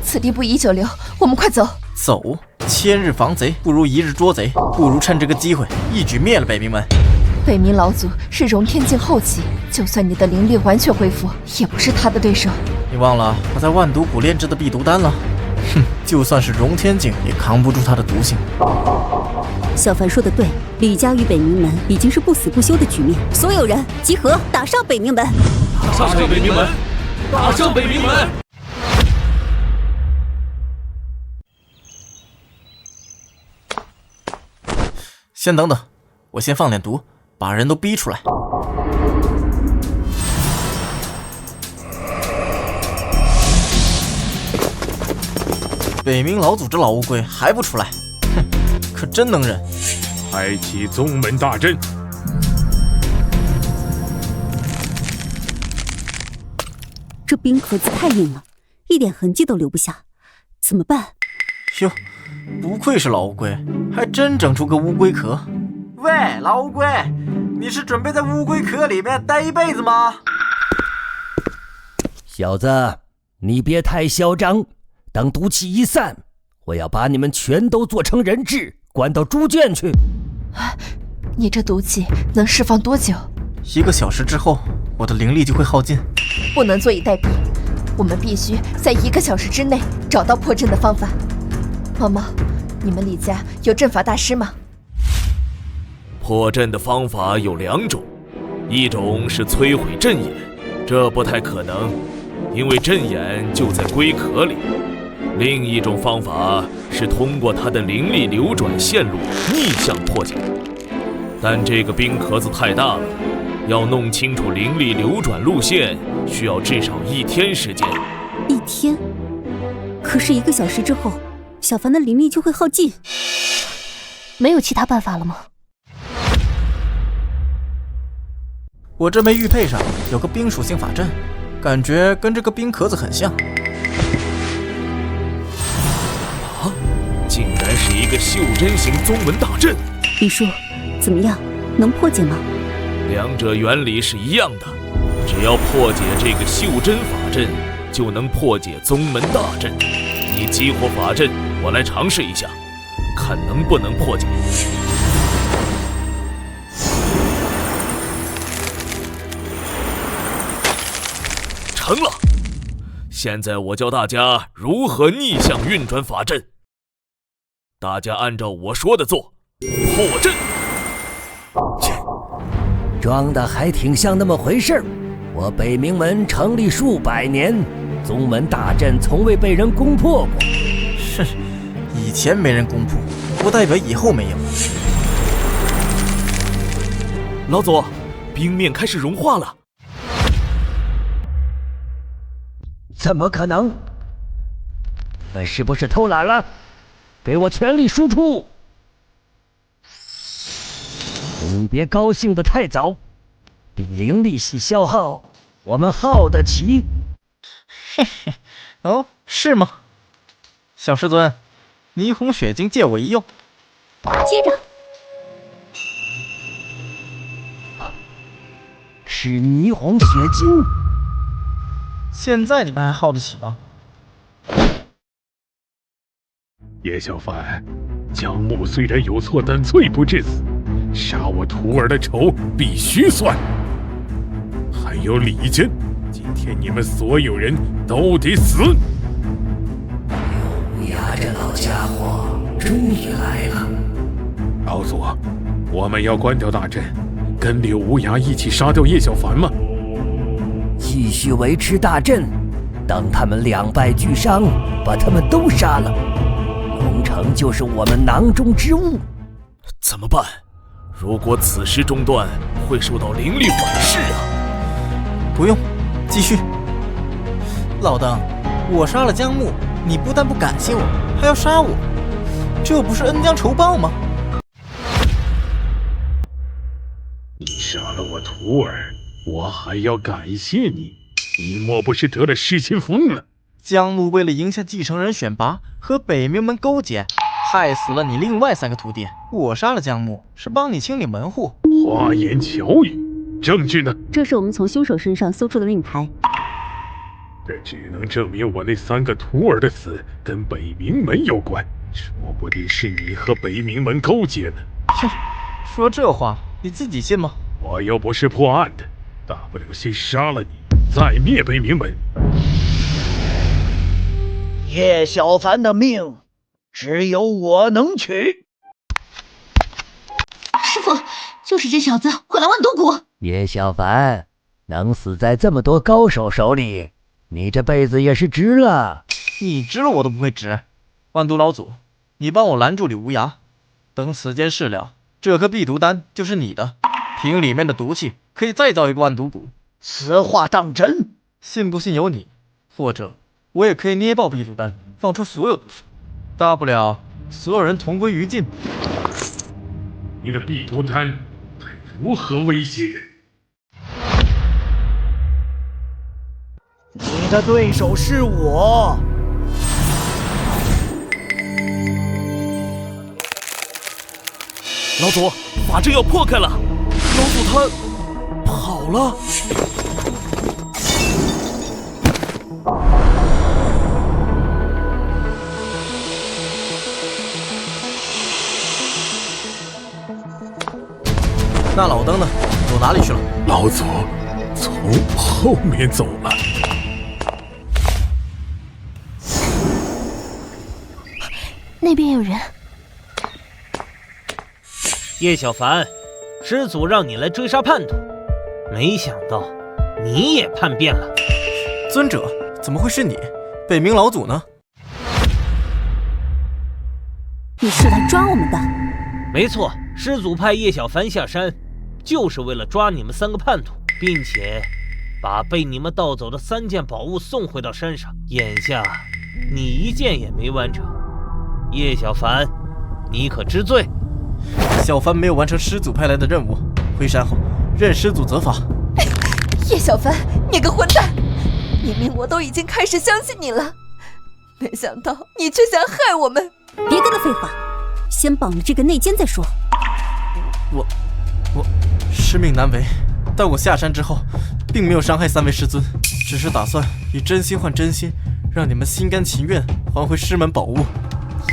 S10: 此地不宜久留，我们快走。
S18: 走，千日防贼不如一日捉贼，不如趁这个机会一举灭了北冥门。
S10: 北冥老祖是荣天境后期，就算你的灵力完全恢复，也不是他的对手。
S18: 你忘了我在万毒谷炼制的避毒丹了？哼，就算是荣天境也扛不住他的毒性。
S14: 小凡说的对，李家与北冥门已经是不死不休的局面。所有人集合，打上北冥门！
S12: 打上北冥门！打上北冥门！
S18: 先等等，我先放点毒，把人都逼出来。北冥老祖这老乌龟还不出来，哼，可真能忍！
S7: 开启宗门大阵。
S14: 这冰壳子太硬了，一点痕迹都留不下，怎么办？
S18: 哟，不愧是老乌龟，还真整出个乌龟壳。喂，老乌龟，你是准备在乌龟壳里面待一辈子吗？
S15: 小子，你别太嚣张，等毒气一散，我要把你们全都做成人质，关到猪圈去。
S10: 你这毒气能释放多久
S18: ？1个小时之后，我的灵力就会耗尽。
S10: 不能坐以待毙，我们必须在1个小时之内找到破阵的方法。毛毛，你们李家有阵法大师吗？
S2: 破阵的方法有2种，一种是摧毁阵眼，这不太可能，因为阵眼就在龟壳里。另一种方法是通过它的灵力流转线路逆向破解，但这个冰壳子太大了，要弄清楚灵力流转路线需要至少1天时间。
S14: 1天？可是1个小时之后，小凡的灵力就会耗尽。
S11: 没有其他办法了吗？
S18: 我这枚玉佩上有个冰属性法阵，感觉跟这个冰壳子很像。
S2: 竟然是一个袖珍型宗门大阵。
S14: 李叔，怎么样？能破解吗？
S2: 两者原理是一样的，只要破解这个袖珍法阵，就能破解宗门大阵。你激活法阵，我来尝试一下，看能不能破解。成了！现在我教大家如何逆向运转法阵。大家按照我说的做，破阵。
S15: 装的还挺像那么回事儿。我北冥门成立数百年，宗门大阵从未被人攻破过。
S18: 是，以前没人攻破，不代表以后没有。
S8: 老祖，冰面开始融化了。
S15: 怎么可能？你们是不是偷懒了？给我全力输出！别高兴得太早，灵力系消耗，我们耗得起。
S18: 嘿嘿，哦，是吗？小师尊，霓虹血晶借我一用。
S14: 接着。
S15: 是霓虹血晶。
S18: 现在你们还耗得起吗？
S7: 叶小凡，江木虽然有错，但罪不至死。杀我徒儿的仇必须算。还有李坚，今天你们所有人都得死。
S15: 乌鸦这老家伙终于来了。
S7: 老祖，我们要关掉大阵，跟柳无涯一起杀掉叶小凡吗？
S15: 继续维持大阵，等他们两败俱伤，把他们都杀了，龙城就是我们囊中之物。
S2: 怎么办？如果此时中断，会受到灵力反噬啊！
S18: 不用，继续。老邓，我杀了江木，你不但不感谢我，还要杀我，这不是恩将仇报吗？
S7: 你杀了我徒儿，我还要感谢你，你莫不是得了失心疯了？
S18: 江木为了赢下继承人选拔，和北冥门勾结，害死了你另外3个徒弟。我杀了江木，是帮你清理门户。
S7: 花言巧语，证据呢？
S14: 这是我们从凶手身上搜出的令牌。
S7: 这只能证明我那3个徒儿的死跟北冥门有关，说不定是你和北冥门勾结呢。
S18: 哼，说这话你自己信吗？
S7: 我又不是破案的，大不了先杀了你，再灭北冥门。
S4: 叶小凡的命，只有我能取。
S17: 师傅，就是这小子毁了万多谷。
S15: 叶小凡能死在这么多高手手里，你这辈子也是值了。
S18: 你值了我都不会值。万毒老祖，你帮我拦住柳无涯，等此件事了，这颗避毒丹就是你的。瓶里面的毒气可以再造一个万毒谷。
S4: 此话当真？
S18: 信不信由你，或者我也可以捏爆避毒丹，放出所有毒素，大不了所有人同归于尽。
S7: 你的避毒丹如何威胁人？
S4: 你的对手是我。
S8: 老祖，法阵要破开了，老祖他跑了。
S18: 那老登呢？走哪里去了？
S7: 老祖从后面走了。
S11: 那边有人。
S3: 叶小凡，师祖让你来追杀叛徒，没想到你也叛变了。
S18: 尊者，怎么会是你？北冥老祖呢？
S14: 你是来抓我们的？
S3: 没错，师祖派叶小凡下山，就是为了抓你们3个叛徒，并且把被你们盗走的3件宝物送回到山上。眼下你1件也没完成，叶小凡，你可知罪？
S18: 小凡没有完成师祖派来的任务，回山后任师祖责罚。
S10: 叶小凡，你个混蛋！明明我都已经开始相信你了，没想到你却想害我们。
S14: 别跟他废话，先绑了这个内奸再说。
S18: 我师命难违，但我下山之后，并没有伤害3位师尊，只是打算以真心换真心，让你们心甘情愿还回师门宝物。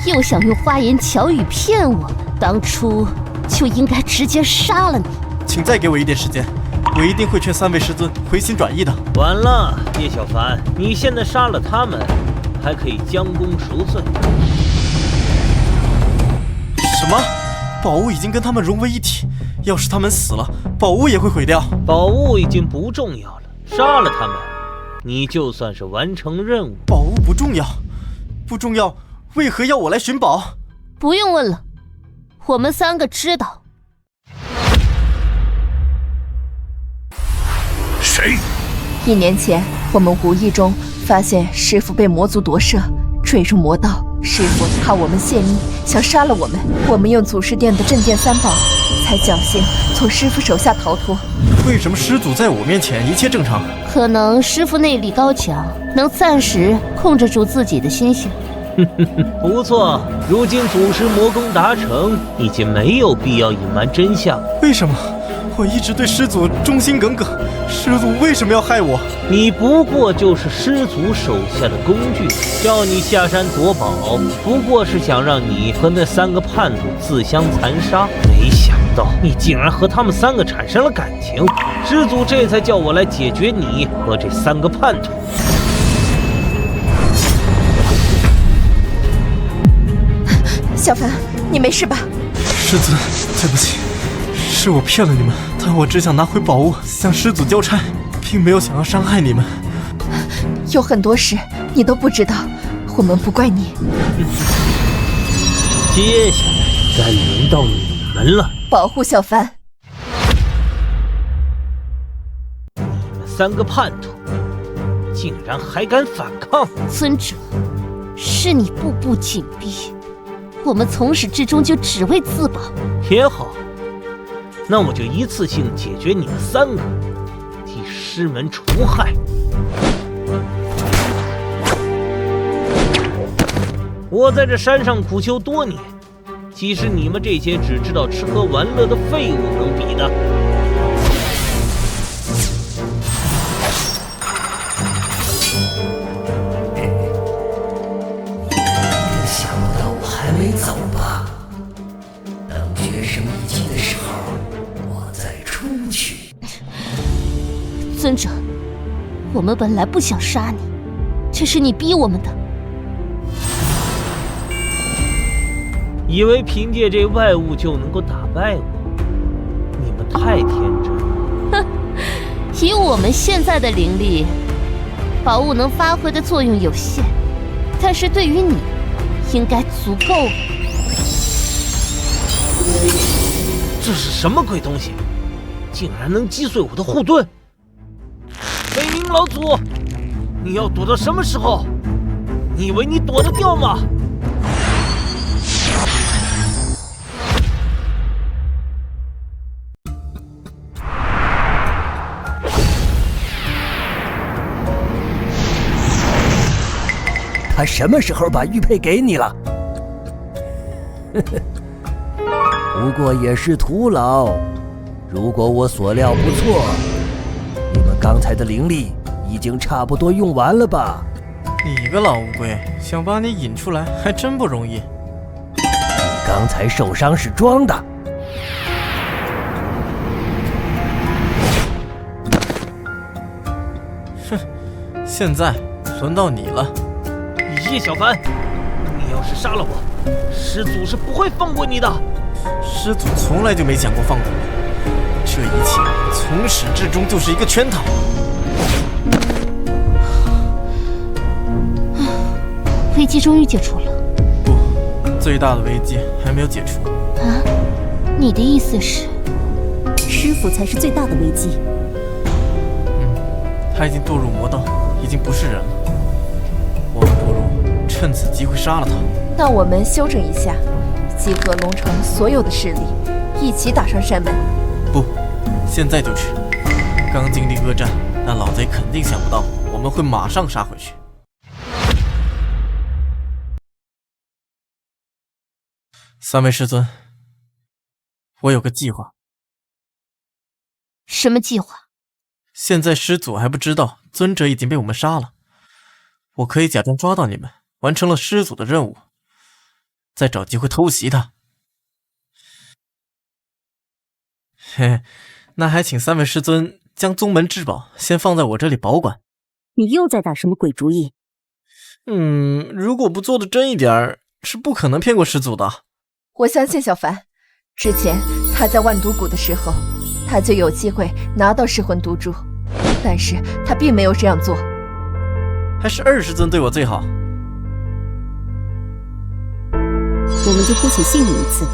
S11: 又想用花言巧语骗我，当初就应该直接杀了你。
S18: 请再给我一点时间，我一定会劝3位师尊回心转意的。
S3: 晚了，叶小凡，你现在杀了他们，还可以将功赎罪。
S18: 什么？宝物已经跟他们融为一体，要是他们死了，宝物也会毁掉。
S3: 宝物已经不重要了，杀了他们，你就算是完成任务。
S18: 宝物不重要，不重要，为何要我来寻宝？
S11: 不用问了，我们3个知道。
S2: 谁
S10: ？1年前，我们无意中发现师父被魔族夺舍，坠入魔道。师父怕我们泄密，想杀了我们。我们用祖师殿的镇殿3宝，才侥幸从师父手下逃脱。
S18: 为什么师祖在我面前一切正常？
S11: 可能师父内力高强，能暂时控制住自己的心性。
S3: 不错，如今祖师魔功达成，已经没有必要隐瞒真相。
S18: 为什么？我一直对师祖忠心耿耿，师祖为什么要害我？
S3: 你不过就是师祖手下的工具，叫你下山夺宝，不过是想让你和那3个叛徒自相残杀。没想到你竟然和他们3个产生了感情，师祖这才叫我来解决你和这3个叛徒。
S10: 小凡，你没事吧？
S18: 师尊，对不起，是我骗了你们，但我只想拿回宝物，向师祖交差，并没有想要伤害你们。
S10: 有很多事你都不知道，我们不怪你。
S3: 接下来该轮到你们了，
S10: 保护小凡。
S3: 你们3个叛徒，竟然还敢反抗！
S11: 尊者，是你步步紧逼，我们从始至终就只为自保。
S3: 也好，那我就一次性解决你们3个，替师门除害。我在这山上苦修多年，岂是你们这些只知道吃喝玩乐的废物能比的？
S15: 想不到我还没走吧？等决胜一击的时候，我再出去。
S11: 尊者，我们本来不想杀你，这是你逼我们的。
S3: 以为凭借这外物就能够打败我，你们太天真了。
S11: 哼，以我们现在的灵力，宝物能发挥的作用有限，但是对于你，应该足够了。
S3: 这是什么鬼东西？竟然能击碎我的护盾！北冥老祖，你要躲到什么时候？你以为你躲得掉吗？
S15: 他什么时候把玉佩给你了？不过也是徒劳。如果我所料不错，你们刚才的灵力已经差不多用完了吧？
S18: 你个老乌龟，想把你引出来还真不容易。
S15: 你刚才受伤是装的。
S18: 哼，现在轮到你了。
S3: 叶小凡，你要是杀了我，师祖是不会放过你的。
S18: 师祖从来就没想过放过我，这一切从始至终就是一个圈套。
S11: 危机终于解除了。
S18: 不，最大的危机还没有解除。
S11: 啊？你的意思是？
S14: 师傅才是最大的危机。
S18: 他已经堕入魔道，已经不是人了。我们不如趁此机会杀了他。
S10: 那我们休整一下，集合龙城所有的势力，一起打上山门。
S18: 不，现在就去。刚经历恶战，那老贼肯定想不到我们会马上杀回去。三位师尊，我有个计划。
S11: 什么计划？
S18: 现在师祖还不知道尊者已经被我们杀了，我可以假装抓到你们，完成了师祖的任务，再找机会偷袭他。嘿，那还请三位师尊将宗门至宝先放在我这里保管。
S14: 你又在打什么鬼主意？
S18: 如果不做的真一点，是不可能骗过师祖的。
S10: 我相信小凡，之前他在万毒谷的时候，他就有机会拿到噬魂毒珠，但是他并没有这样做。
S18: 还是二师尊对我最好。
S14: 我们就姑且信你一次。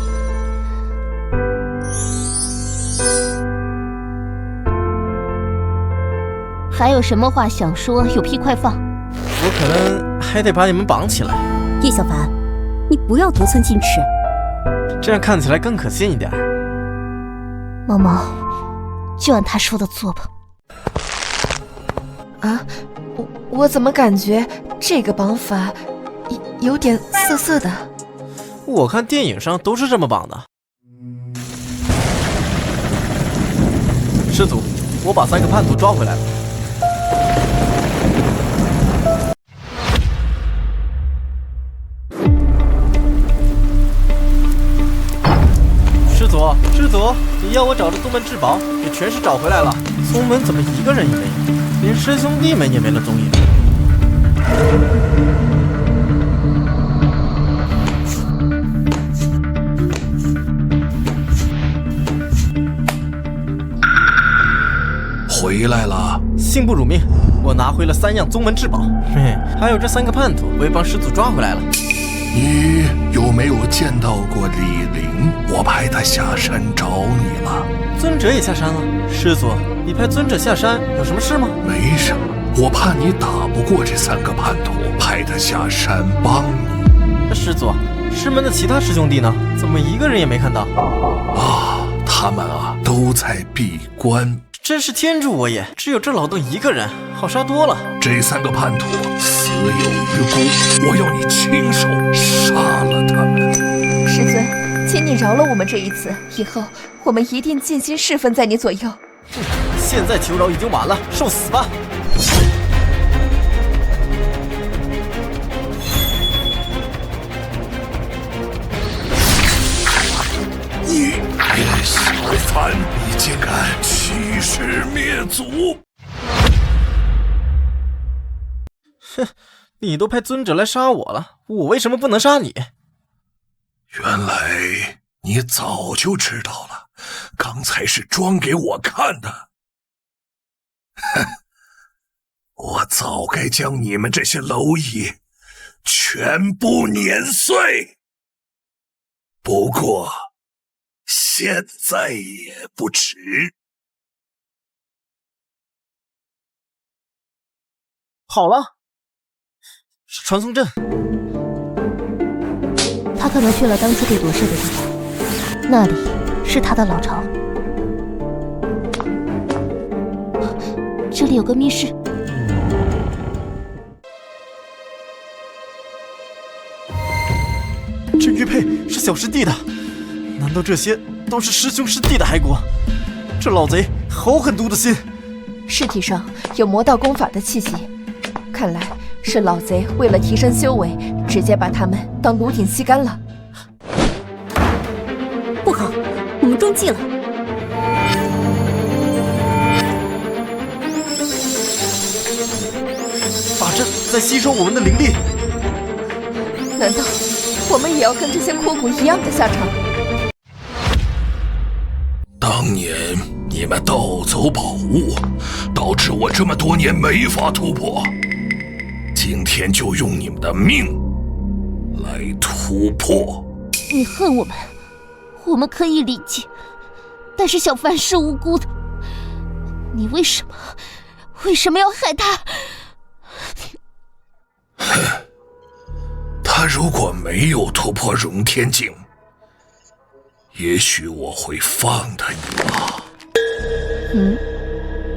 S11: 还有什么话想说，有屁快放。
S18: 我可能还得把你们绑起来。
S14: 叶小凡，你不要得寸进尺，
S18: 这样看起来更可信一点。
S11: 毛毛，就按他说的做吧。
S10: 啊，我怎么感觉这个绑法有点涩涩的？
S18: 我看电影上都是这么绑的。师祖，我把3个叛徒抓回来了。师祖，你要我找的宗门至宝也全是找回来了，宗门怎么一个人也没有，连师兄弟们也没了踪影。
S2: 回来了，
S18: 信不辱命，我拿回了3样宗门至宝，还有这3个叛徒，我也帮师祖抓回来了。
S2: 你有没有见到过李陵？我派他下山找你了。
S18: 尊者也下山了。师祖，你派尊者下山有什么事吗？
S2: 没什么，我怕你打不过这3个叛徒，派他下山帮你。
S18: 师祖，师门的其他师兄弟呢？怎么一个人也没看到？
S2: 啊，他们都在闭关。
S18: 真是天助我也！只有这老邓一个人，好杀多了。
S2: 这3个叛徒死有余辜，我要你亲手杀了他们。
S10: 师尊，请你饶了我们这一次，以后我们一定尽心侍奉在你左右。
S18: 现在求饶已经晚了，受死吧！
S2: 你小凡，你竟敢欺师灭祖！
S18: 哼，你都派尊者来杀我了，我为什么不能杀你？
S2: 原来你早就知道了，刚才是装给我看的。哼，我早该将你们这些蝼蚁全部碾碎，不过现在也不迟。
S18: 好了，是传送阵。
S11: 他可能去了当初被夺舍的地方，那里是他的老巢。这里有个密室。
S18: 这玉佩是小师弟的，难道这些都是师兄师弟的骸骨？这老贼好狠毒的心！
S10: 尸体上有魔道功法的气息，看来是老贼为了提升修为，直接把他们当炉鼎吸干了。
S14: 不好，我们中计了！
S18: 法阵在吸收我们的灵力，
S10: 难道我们也要跟这些枯骨一样的下场？
S2: 当年你们盗走宝物，导致我这么多年没法突破。今天就用你们的命来突破。
S11: 你恨我们，我们可以理解，但是小凡是无辜的，你为什么要害他？
S2: 他如果没有突破融天境，也许我会放他一马。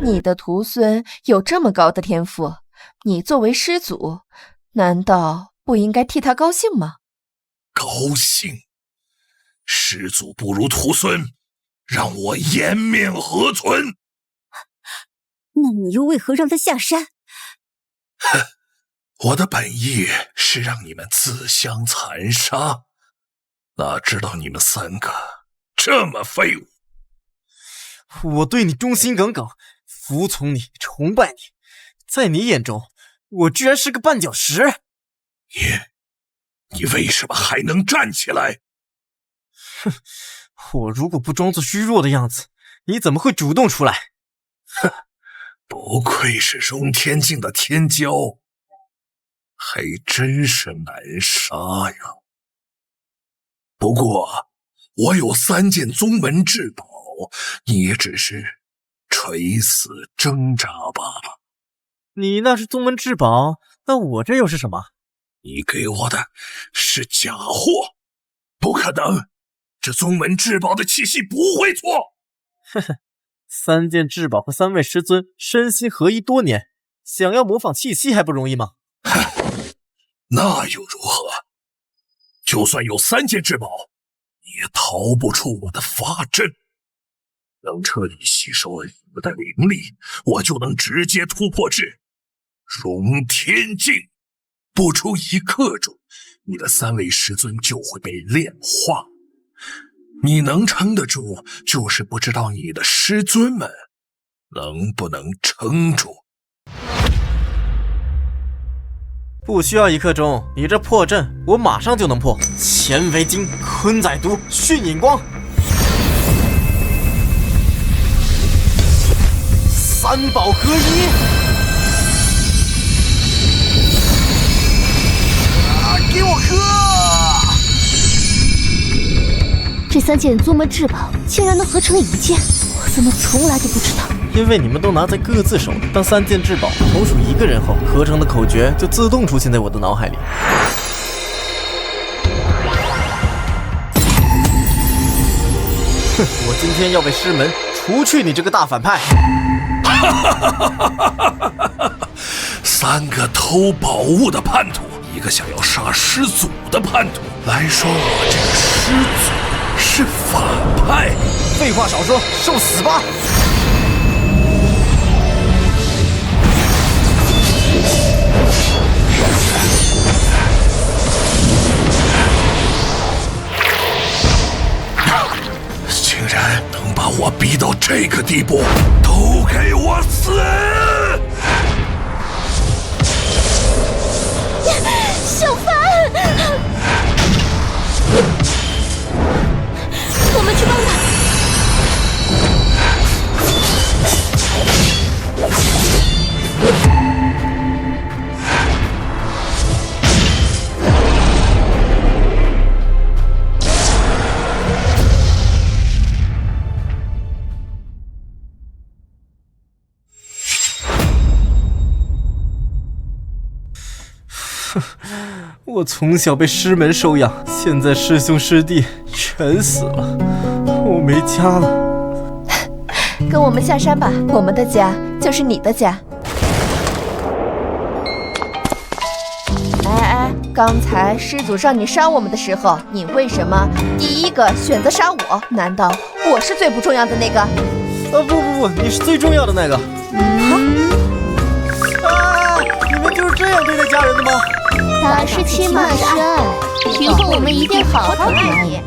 S10: 你的徒孙有这么高的天赋，你作为师祖，难道不应该替他高兴吗？
S2: 高兴？师祖不如徒孙，让我颜面何存？
S14: 那你又为何让他下山？
S2: 哼，我的本意是让你们自相残杀，哪知道你们三个这么废物。
S18: 我对你忠心耿耿，服从你，崇拜你，在你眼中，我居然是个绊脚石。
S2: 你为什么还能站起来？
S18: 哼，我如果不装作虚弱的样子，你怎么会主动出来？
S2: 哼，不愧是融天境的天骄，还真是难杀呀。不过我有3件宗门至宝，你也只是垂死挣扎罢了。
S18: 你那是宗门至宝，那我这又是什么？
S2: 你给我的是假货，不可能，这宗门至宝的气息不会错。
S18: 呵呵，3件至宝和3位师尊身心合一多年，想要模仿气息还不容易吗？
S2: 那又如何？就算有3件至宝，也逃不出我的法阵。能彻底吸收你们的灵力，我就能直接突破至融天境。不出1刻钟，你的3位师尊就会被炼化。你能撑得住，就是不知道你的师尊们能不能撑住。
S18: 不需要1刻钟，你这破阵我马上就能破。乾为金，坤在都，巽引光，3宝合一。给我喝！
S11: 这3件宗门至宝竟然能合成1件，我怎么从来都不知道？
S18: 因为你们都拿在各自手里，当3件至宝同属1个人后，合成的口诀就自动出现在我的脑海里。哼，我今天要为师门除去你这个大反派。
S2: 3个偷宝物的叛徒，1个想要杀师祖的叛徒，来说我这个师祖是反派？
S18: 废话少说，受死吧！
S2: 竟然能把我逼到这个地步，都给我死！
S11: 小凡，我们去帮他。
S18: 我从小被师门收养，现在师兄师弟全死了，我没家了。
S10: 跟我们下山吧，我们的家就是你的家。哎，刚才师祖让你杀我们的时候，你为什么第1个选择杀我？难道我是最不重要的那个？
S18: 不，你是最重要的那个。你们就是这样对待家人的吗？
S11: 打是亲，骂是爱，以后我们一定好好爱你。